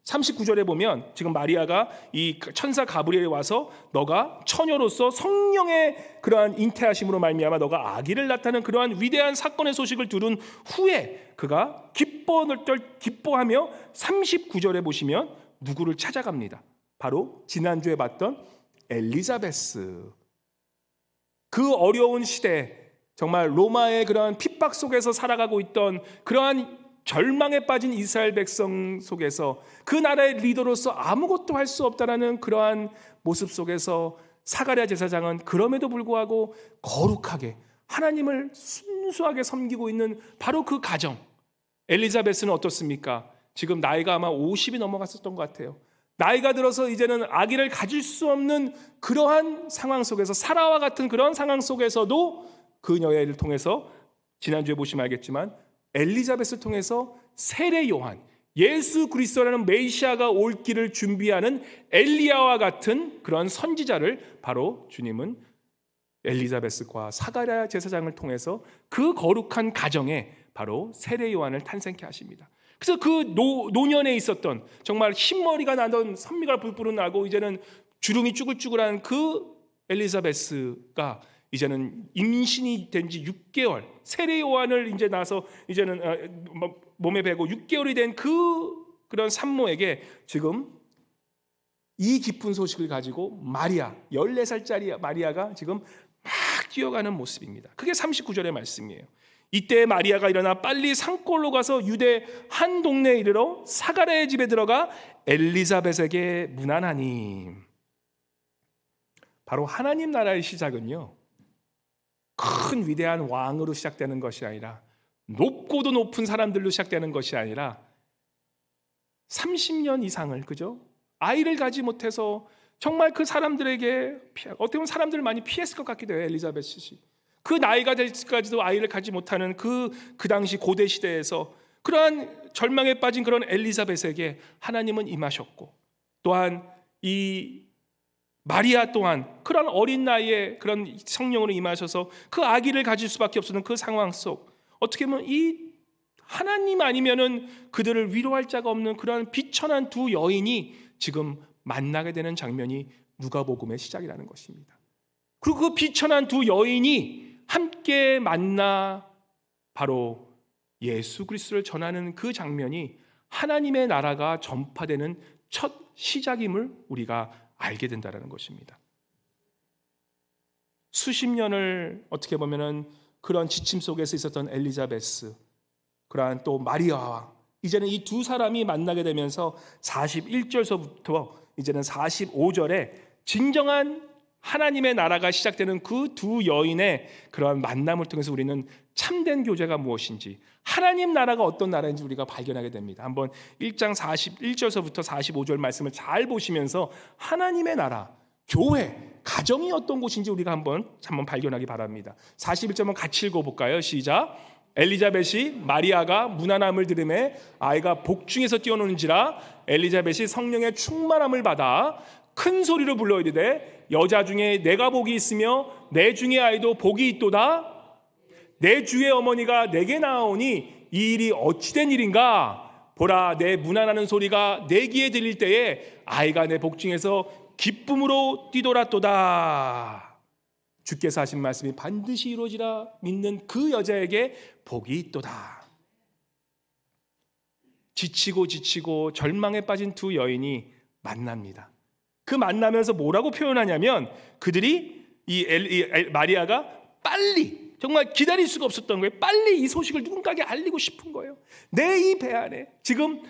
S1: 39절에 보면 지금 마리아가 이 천사 가브리엘이 와서 너가 처녀로서 성령의 그러한 잉태하심으로 말미암아 너가 아기를 낳다는 그러한 위대한 사건의 소식을 들은 후에 그가 기뻐하며 39절에 보시면 누구를 찾아갑니다. 바로 지난주에 봤던 엘리자베스. 그 어려운 시대, 정말 로마의 그러한 핍박 속에서 살아가고 있던 그러한 절망에 빠진 이스라엘 백성 속에서 그 나라의 리더로서 아무것도 할 수 없다라는 그러한 모습 속에서 사가랴 제사장은 그럼에도 불구하고 거룩하게 하나님을 순수하게 섬기고 있는 바로 그 가정. 엘리자베스는 어떻습니까? 지금 나이가 아마 50이 넘어갔었던 것 같아요. 나이가 들어서 이제는 아기를 가질 수 없는 그러한 상황 속에서 사라와 같은 그런 상황 속에서도 그녀를 통해서 지난주에 보시면 알겠지만 엘리자베스를 통해서 세례 요한, 예수 그리스도라는 메시아가 올 길을 준비하는 엘리야와 같은 그런 선지자를 바로 주님은 엘리자베스과 사가랴 제사장을 통해서 그 거룩한 가정에 바로 세례 요한을 탄생케 하십니다. 그래서 그 노년에 있었던 정말 흰머리가 나던 선미가 불불 나고 이제는 주름이 쭈글쭈글한 그 엘리자베스가 이제는 임신이 된 지 6개월, 세례 요한을 이제 나서 이제는 몸에 배고 6개월이 된 그런 산모에게 지금 이 기쁜 소식을 가지고 마리아, 14살짜리 마리아가 지금 막 뛰어가는 모습입니다. 그게 39절의 말씀이에요. 이때 마리아가 일어나 빨리 산골로 가서 유대 한 동네에 이르러 사가랴의 집에 들어가 엘리자벳에게 문안하니. 바로 하나님 나라의 시작은요, 큰 위대한 왕으로 시작되는 것이 아니라 높고도 높은 사람들로 시작되는 것이 아니라 30년 이상을, 그죠? 아이를 가지 못해서 정말 그 사람들에게 어떻게 보면 사람들을 많이 피했을 것 같기도 해요. 엘리자벳이 그 나이가 될 때까지도 아이를 갖지 못하는 그 당시 고대 시대에서 그러한 절망에 빠진 그런 엘리자벳에게 하나님은 임하셨고, 또한 이 마리아 또한 그런 어린 나이에 그런 성령으로 임하셔서 그 아기를 가질 수밖에 없었던 그 상황 속 어떻게 보면 이 하나님 아니면은 그들을 위로할 자가 없는 그런 비천한 두 여인이 지금 만나게 되는 장면이 누가복음의 시작이라는 것입니다. 그리고 그 비천한 두 여인이 함께 만나 바로 예수 그리스도를 전하는 그 장면이 하나님의 나라가 전파되는 첫 시작임을 우리가 알게 된다는 것입니다. 수십 년을 어떻게 보면은 그런 지침 속에서 있었던 엘리자베스, 그러한 또 마리아와 이제는 이 두 사람이 만나게 되면서 41절서부터 이제는 45절에 진정한 하나님의 나라가 시작되는 그 두 여인의 그러한 만남을 통해서 우리는 참된 교제가 무엇인지, 하나님 나라가 어떤 나라인지 우리가 발견하게 됩니다. 한번 1장 41절서부터 45절 말씀을 잘 보시면서 하나님의 나라, 교회, 가정이 어떤 곳인지 우리가 한번 발견하기 바랍니다. 41절 같이 읽어볼까요? 시작. 엘리자벳이 마리아가 무난함을 들음에 아이가 복중에서 뛰어노는지라 엘리자벳이 성령의 충만함을 받아 큰 소리로 불러 이르되 여자 중에 내가 복이 있으며 내 중에 아이도 복이 있도다. 내 주의 어머니가 내게 나오니 이 일이 어찌된 일인가? 보라, 내 무난하는 소리가 내 귀에 들릴 때에 아이가 내 복중에서 기쁨으로 뛰돌았도다. 주께서 하신 말씀이 반드시 이루어지라 믿는 그 여자에게 복이 있도다. 지치고 절망에 빠진 두 여인이 만납니다. 그 만나면서 뭐라고 표현하냐면 그들이 마리아가 빨리, 정말 기다릴 수가 없었던 거예요. 빨리 이 소식을 누군가에게 알리고 싶은 거예요. 내 이 배 안에 지금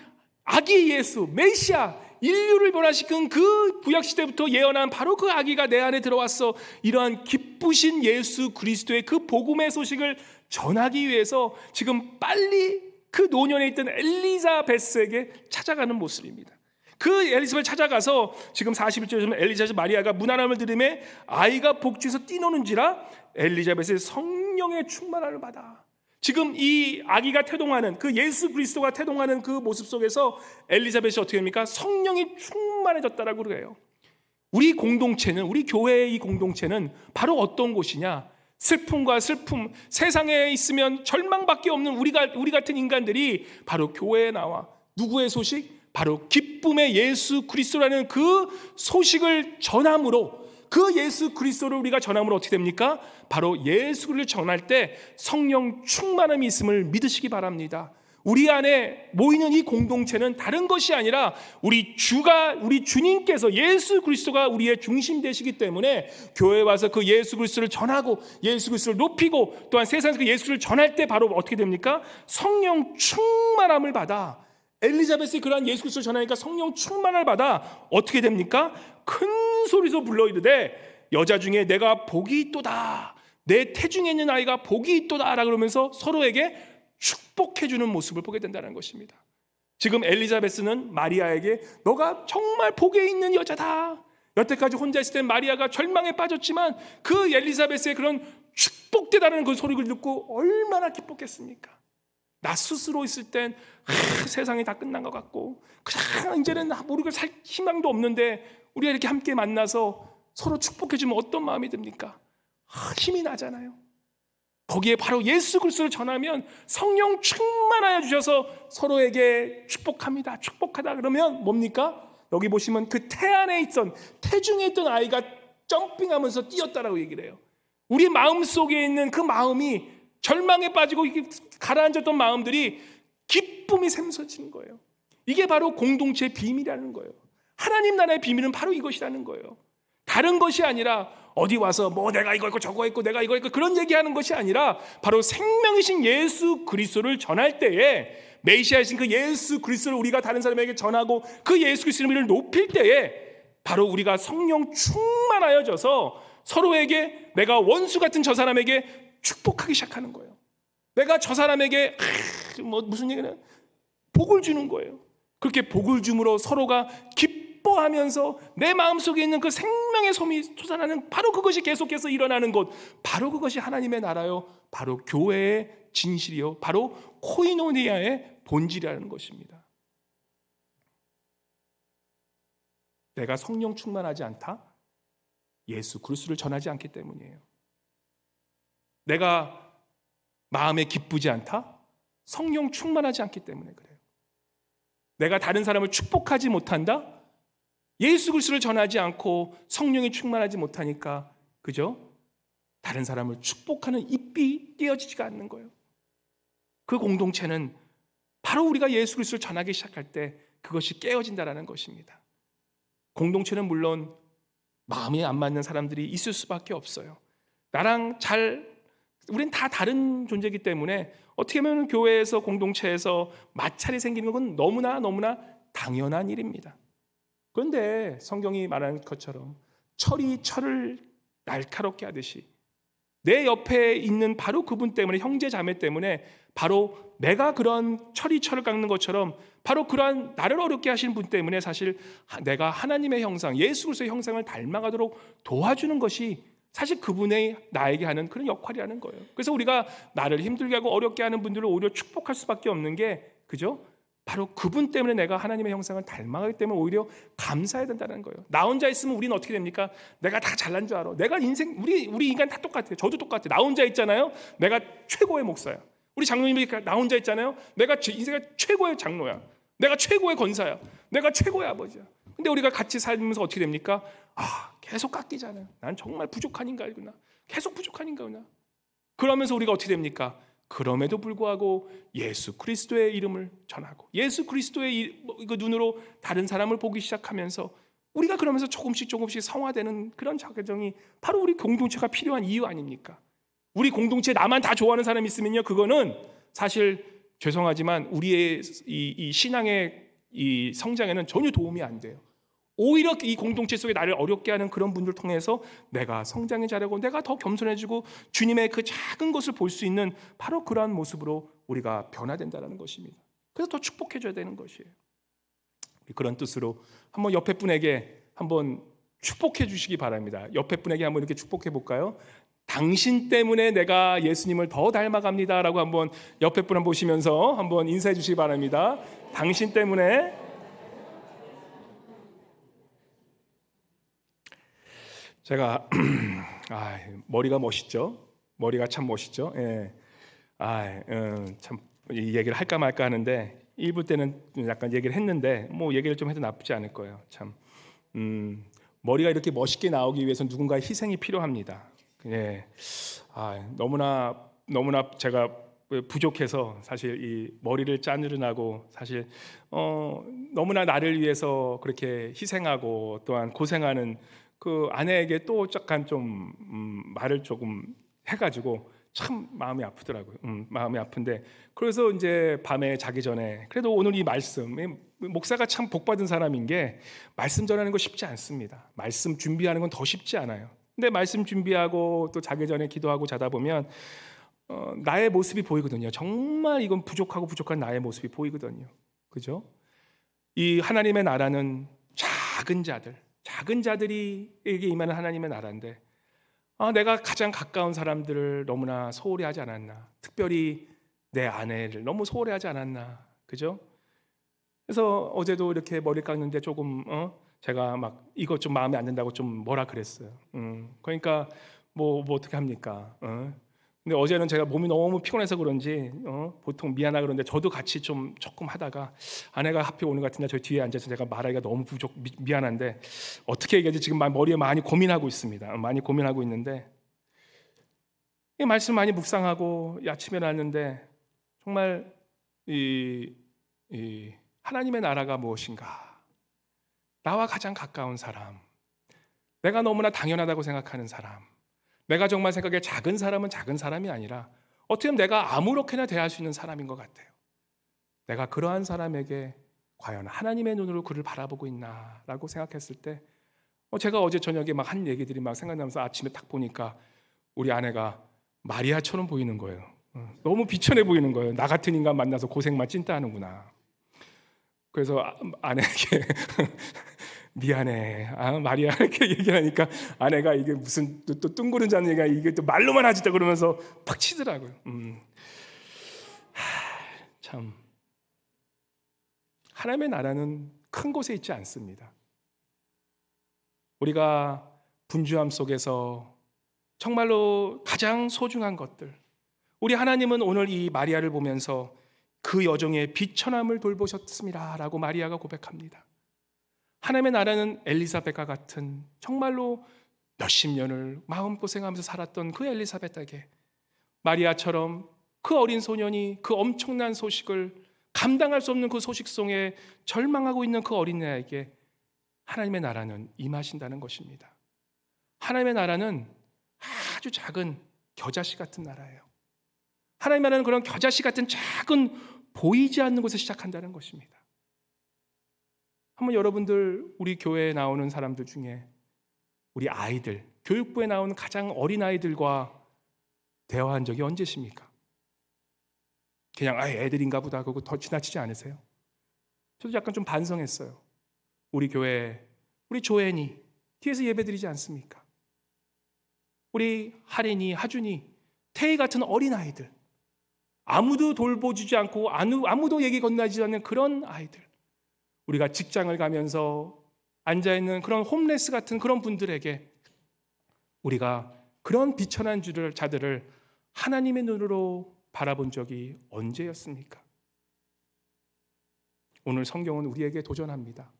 S1: 아기 예수 메시아, 인류를 변화시킨 그 구약시대부터 예언한 바로 그 아기가 내 안에 들어왔어. 이러한 기쁘신 예수 그리스도의 그 복음의 소식을 전하기 위해서 지금 빨리 그 노년에 있던 엘리자베스에게 찾아가는 모습입니다. 그 엘리자벳을 찾아가서 지금 41절에 엘리자벳 마리아가 무난함을 들음에 아이가 복주에서 뛰노는지라 엘리자벳의 성령의 충만함을 받아. 지금 이 아기가 태동하는 그 예수 그리스도가 태동하는 그 모습 속에서 엘리자벳이 어떻게 됩니까? 성령이 충만해졌다라고 그래요. 우리 공동체는, 우리 교회의 이 공동체는 바로 어떤 곳이냐? 슬픔과 슬픔, 세상에 있으면 절망밖에 없는 우리 같은 인간들이 바로 교회에 나와 누구의 소식? 바로 기쁨의 예수 그리스도라는 그 소식을 전함으로, 그 예수 그리스도를 우리가 전함으로 어떻게 됩니까? 바로 예수 그리스도를 전할 때 성령 충만함이 있음을 믿으시기 바랍니다. 우리 안에 모이는 이 공동체는 다른 것이 아니라 우리 주님께서 예수 그리스도가 우리의 중심 되시기 때문에 교회에 와서 그 예수 그리스도를 전하고 예수 그리스도를 높이고 또한 세상에서 그 예수 그리스도를 전할 때 바로 어떻게 됩니까? 성령 충만함을 받아. 엘리자벳이 그러한 예수 그리스도를 전하니까 성령 충만을 받아 어떻게 됩니까? 큰 소리로 불러 이르되 여자 중에 내가 복이 있도다. 내 태중에 있는 아이가 복이 있도다라 그러면서 서로에게 축복해 주는 모습을 보게 된다는 것입니다. 지금 엘리자베스는 마리아에게 너가 정말 복에 있는 여자다. 여태까지 혼자 있을 때 마리아가 절망에 빠졌지만 그 엘리자베스의 그런 축복되다는 그 소리를 듣고 얼마나 기뻤겠습니까? 나 스스로 있을 땐 세상이 다 끝난 것 같고 그냥 이제는 모르고 살 희망도 없는데 우리가 이렇게 함께 만나서 서로 축복해주면 어떤 마음이 듭니까? 힘이 나잖아요. 거기에 바로 예수 그리스도를 전하면 성령 충만하여 주셔서 서로에게 축복합니다. 축복하다 그러면 뭡니까? 여기 보시면 그 태중에 있던 아이가 점핑하면서 뛰었다라고 얘기를 해요. 우리 마음속에 있는 그 마음이 절망에 빠지고 가라앉았던 마음들이 기쁨이 샘솟는 거예요. 이게 바로 공동체의 비밀이라는 거예요. 하나님 나라의 비밀은 바로 이것이라는 거예요. 다른 것이 아니라 어디 와서 뭐 내가 이거 있고 저거 있고 내가 이거 있고 그런 얘기하는 것이 아니라 바로 생명이신 예수 그리스도를 전할 때에 메시아이신 그 예수 그리스도를 우리가 다른 사람에게 전하고 그 예수 그리스도의 이름을 높일 때에 바로 우리가 성령 충만하여져서 서로에게 내가 원수 같은 저 사람에게 축복하기 시작하는 거예요. 내가 저 사람에게 무슨 얘기는 복을 주는 거예요. 그렇게 복을 줌으로 서로가 기뻐하면서 내 마음속에 있는 그 생명의 솜이 솟아나는 바로 그것이 계속해서 일어나는 것, 바로 그것이 하나님의 나라요, 바로 교회의 진실이요, 바로 코이노니아의 본질이라는 것입니다. 내가 성령 충만하지 않다? 예수 그리스도를 전하지 않기 때문이에요. 내가 마음에 기쁘지 않다? 성령 충만하지 않기 때문에 그래요. 내가 다른 사람을 축복하지 못한다? 예수 그리스도를 전하지 않고 성령이 충만하지 못하니까 그죠? 다른 사람을 축복하는 입이 띄어지지가 않는 거예요. 그 공동체는 바로 우리가 예수 그리스도를 전하기 시작할 때 그것이 깨어진다라는 것입니다. 공동체는 물론 마음이 안 맞는 사람들이 있을 수밖에 없어요. 우린 다 다른 존재이기 때문에 어떻게 보면 교회에서 공동체에서 마찰이 생기는 건 너무나 당연한 일입니다. 그런데 성경이 말하는 것처럼 철이 철을 날카롭게 하듯이 내 옆에 있는 바로 그분 때문에, 형제 자매 때문에 바로 내가 그런 철을 깎는 것처럼 바로 그러한 나를 어렵게 하시는 분 때문에 사실 내가 하나님의 형상, 예수 그리스도의 형상을 닮아가도록 도와주는 것이 사실 그분의 나에게 하는 그런 역할이라는 거예요. 그래서 우리가 나를 힘들게 하고 어렵게 하는 분들을 오히려 축복할 수밖에 없는 게, 그죠? 바로 그분 때문에 내가 하나님의 형상을 닮아가기 때문에 오히려 감사해야 된다는 거예요. 나 혼자 있으면 우리는 어떻게 됩니까? 내가 다 잘난 줄 알아. 내가 인생, 우리 인간 다 똑같아요. 저도 똑같아요. 나 혼자 있잖아요. 내가 최고의 목사야. 우리 장로님이 나 혼자 있잖아요. 내가 인생의 최고의 장로야. 내가 최고의 권사야. 내가 최고의 아버지야. 근데 우리가 같이 살면서 어떻게 됩니까? 계속 깎이잖아요. 난 정말 부족한 인간이구나. 계속 부족한 인간이구나. 그러면서 우리가 어떻게 됩니까? 그럼에도 불구하고 예수 그리스도의 이름을 전하고 예수 그리스도의 그 눈으로 다른 사람을 보기 시작하면서 우리가 그러면서 조금씩 성화되는 그런 과정이 바로 우리 공동체가 필요한 이유 아닙니까? 우리 공동체에 나만 다 좋아하는 사람이 있으면요, 그거는 사실 죄송하지만 우리의 이 신앙의 이 성장에는 전혀 도움이 안 돼요. 오히려 이 공동체 속에 나를 어렵게 하는 그런 분들 통해서 내가 성장이 자라고 내가 더 겸손해지고 주님의 그 작은 것을 볼 수 있는 바로 그러한 모습으로 우리가 변화된다는 것입니다. 그래서 더 축복해줘야 되는 것이에요. 그런 뜻으로 한번 옆에 분에게 한번 축복해 주시기 바랍니다. 옆에 분에게 한번 이렇게 축복해 볼까요? 당신 때문에 내가 예수님을 더 닮아갑니다 라고 한번 옆에 분 한번 보시면서 한번 인사해 주시기 바랍니다. 당신 때문에. 제가 머리가 멋있죠. 머리가 참 멋있죠. 예. 참 이 얘기를 할까 말까 하는데 1부 때는 약간 얘기를 했는데 뭐 얘기를 좀 해도 나쁘지 않을 거예요. 참 머리가 이렇게 멋있게 나오기 위해서 누군가의 희생이 필요합니다. 예. 너무나 제가 부족해서 사실 이 머리를 짜느르나고 사실 너무나 나를 위해서 그렇게 희생하고 또한 고생하는 그 아내에게 또 약간 좀 말을 조금 해가지고 참 마음이 아프더라고요. 마음이 아픈데 그래서 이제 밤에 자기 전에 그래도 오늘 이 말씀, 목사가 참 복받은 사람인 게 말씀 전하는 거 쉽지 않습니다. 말씀 준비하는 건 더 쉽지 않아요. 근데 말씀 준비하고 또 자기 전에 기도하고 자다 보면 나의 모습이 보이거든요. 정말 이건 부족한 나의 모습이 보이거든요. 그죠? 이 하나님의 나라는 작은 자들이에게 임하는 하나님의 나라인데 내가 가장 가까운 사람들을 너무나 소홀히 하지 않았나. 특별히 내 아내를 너무 소홀히 하지 않았나. 그죠? 그래서 어제도 이렇게 머리 깎는데 조금 제가 막 이것 좀 마음에 안 든다고 좀 뭐라 그랬어요. 그러니까 뭐 어떻게 합니까? 근데 어제는 제가 몸이 너무 피곤해서 그런지 보통 미안하다 그러는데 저도 같이 좀 조금 하다가 아내가 하필 오는 것 같은데 저 뒤에 앉아서 제가 말하기가 너무 미안한데 어떻게 얘기하지 지금 머리에 많이 고민하고 있습니다. 많이 고민하고 있는데 이 말씀 많이 묵상하고 아침에 났는데 정말 이 하나님의 나라가 무엇인가? 나와 가장 가까운 사람, 내가 너무나 당연하다고 생각하는 사람, 내가 정말 생각에 작은 사람은 작은 사람이 아니라 어떻게 보면 내가 아무렇게나 대할 수 있는 사람인 것 같아요. 내가 그러한 사람에게 과연 하나님의 눈으로 그를 바라보고 있나라고 생각했을 때 제가 어제 저녁에 막 한 얘기들이 막 생각나면서 아침에 딱 보니까 우리 아내가 마리아처럼 보이는 거예요. 너무 비천해 보이는 거예요. 나 같은 인간 만나서 고생만 찐따 하는구나. 그래서 아내에게 미안해. 마리아 이렇게 얘기하니까 아내가 이게 무슨 또 뜬구름 얘기가 이게 또 말로만 하지 그러면서 팍 치더라고요. 참 하나님의 나라는 큰 곳에 있지 않습니다. 우리가 분주함 속에서 정말로 가장 소중한 것들, 우리 하나님은 오늘 이 마리아를 보면서 그 여종의 비천함을 돌보셨습니다 라고 마리아가 고백합니다. 하나님의 나라는 엘리사벳과 같은 정말로 몇십 년을 마음고생하면서 살았던 그 엘리사벳에게 마리아처럼 그 어린 소년이 그 엄청난 소식을 감당할 수 없는 그 소식송에 절망하고 있는 그 어린애에게 하나님의 나라는 임하신다는 것입니다. 하나님의 나라는 아주 작은 겨자씨 같은 나라예요. 하나님의 나라는 그런 겨자씨 같은 작은 보이지 않는 곳에서 시작한다는 것입니다. 한번 여러분들 우리 교회에 나오는 사람들 중에 우리 아이들, 교육부에 나오는 가장 어린 아이들과 대화한 적이 언제십니까? 그냥 애들인가 보다 그거 더 지나치지 않으세요? 저도 약간 좀 반성했어요. 우리 교회 우리 조앤이 뒤에서 예배드리지 않습니까? 우리 하린이, 하준이, 태희 같은 어린아이들, 아무도 돌보주지 않고 아무도 얘기 건네지 않는 그런 아이들, 우리가 직장을 가면서 앉아있는 그런 홈레스 같은 그런 분들에게 우리가 그런 비천한 자들을 하나님의 눈으로 바라본 적이 언제였습니까? 오늘 성경은 우리에게 도전합니다.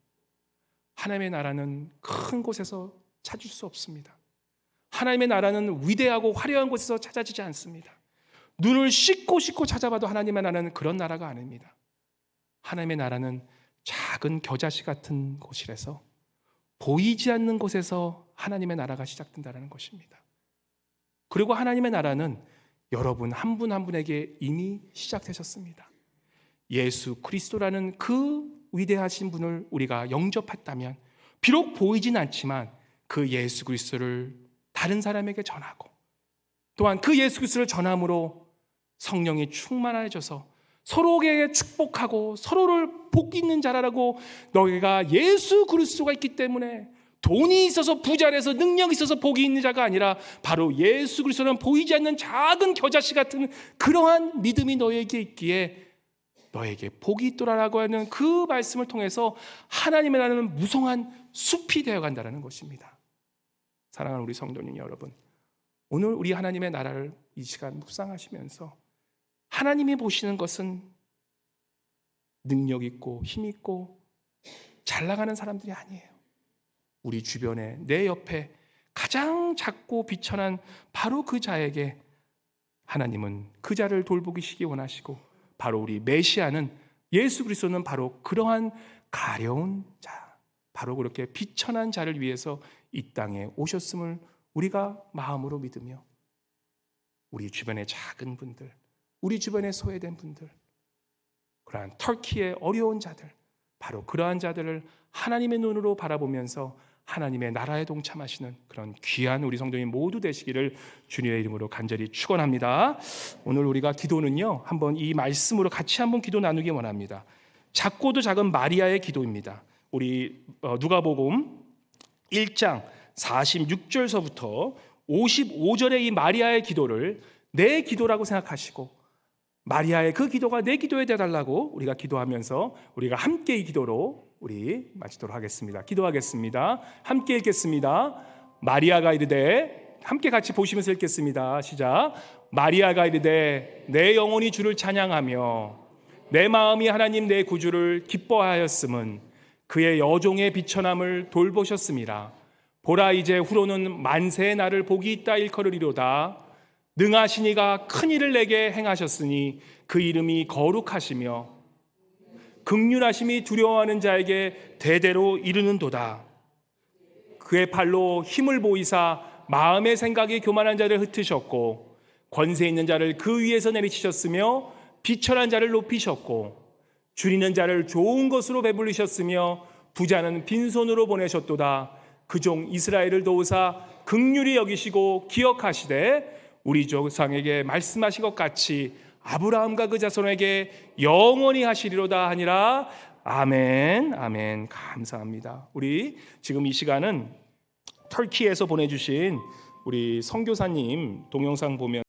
S1: 하나님의 나라는 큰 곳에서 찾을 수 없습니다. 하나님의 나라는 위대하고 화려한 곳에서 찾아지지 않습니다. 눈을 씻고 찾아봐도 하나님의 나라는 그런 나라가 아닙니다. 하나님의 나라는 작은 겨자씨 같은 곳이라서 보이지 않는 곳에서 하나님의 나라가 시작된다는 것입니다. 그리고 하나님의 나라는 여러분 한 분 한 분에게 이미 시작되셨습니다. 예수 그리스도라는 그 위대하신 분을 우리가 영접했다면 비록 보이진 않지만 그 예수 그리스도를 다른 사람에게 전하고 또한 그 예수 그리스도를 전함으로 성령이 충만해져서 서로에게 축복하고 서로를 복 있는 자라라고 너희가 예수 그리스도가 있기 때문에 돈이 있어서 부자라서 능력이 있어서 복이 있는 자가 아니라 바로 예수 그리스도는 보이지 않는 작은 겨자씨 같은 그러한 믿음이 너에게 있기에 너에게 복이 있도라라고 하는 그 말씀을 통해서 하나님의 나라는 무성한 숲이 되어간다는 것입니다. 사랑하는 우리 성도님 여러분, 오늘 우리 하나님의 나라를 이 시간 묵상하시면서 하나님이 보시는 것은 능력 있고 힘 있고 잘 나가는 사람들이 아니에요. 우리 주변에 내 옆에 가장 작고 비천한 바로 그 자에게 하나님은 그 자를 돌보시기 원하시고 바로 우리 메시아는 예수 그리스도는 바로 그러한 가려운 자, 바로 그렇게 비천한 자를 위해서 이 땅에 오셨음을 우리가 마음으로 믿으며 우리 주변의 작은 분들, 우리 주변에 소외된 분들, 그러한 터키의 어려운 자들, 바로 그러한 자들을 하나님의 눈으로 바라보면서 하나님의 나라에 동참하시는 그런 귀한 우리 성도님 모두 되시기를 주님의 이름으로 간절히 축원합니다. 오늘 우리가 기도는요, 한번 이 말씀으로 같이 한번 기도 나누기 원합니다. 작고도 작은 마리아의 기도입니다. 우리 누가복음 1장 46절서부터 55절의 이 마리아의 기도를 내 기도라고 생각하시고 마리아의 그 기도가 내 기도에 되달라고 우리가 기도하면서 우리가 함께 이 기도로 우리 마치도록 하겠습니다. 기도하겠습니다. 함께 읽겠습니다. 마리아가 이르되, 함께 같이 보시면서 읽겠습니다. 시작. 마리아가 이르되 내 영혼이 주를 찬양하며 내 마음이 하나님 내 구주를 기뻐하였음은 그의 여종의 비천함을 돌보셨음이라. 보라 이제 후로는 만세의 날을 복이 있다 일컬으리로다. 능하신 이가 큰 일을 내게 행하셨으니 그 이름이 거룩하시며 긍휼하심이 두려워하는 자에게 대대로 이르는도다. 그의 팔로 힘을 보이사 마음의 생각이 교만한 자를 흩으셨고 권세 있는 자를 그 위에서 내리치셨으며 비천한 자를 높이셨고 줄이는 자를 좋은 것으로 배불리셨으며 부자는 빈손으로 보내셨도다. 그 종 이스라엘을 도우사 긍휼히 여기시고 기억하시되 우리 조상에게 말씀하신 것 같이 아브라함과 그 자손에게 영원히 하시리로다 하니라. 아멘. 아멘. 감사합니다. 우리 지금 이 시간은 터키에서 보내주신 우리 선교사님 동영상 보면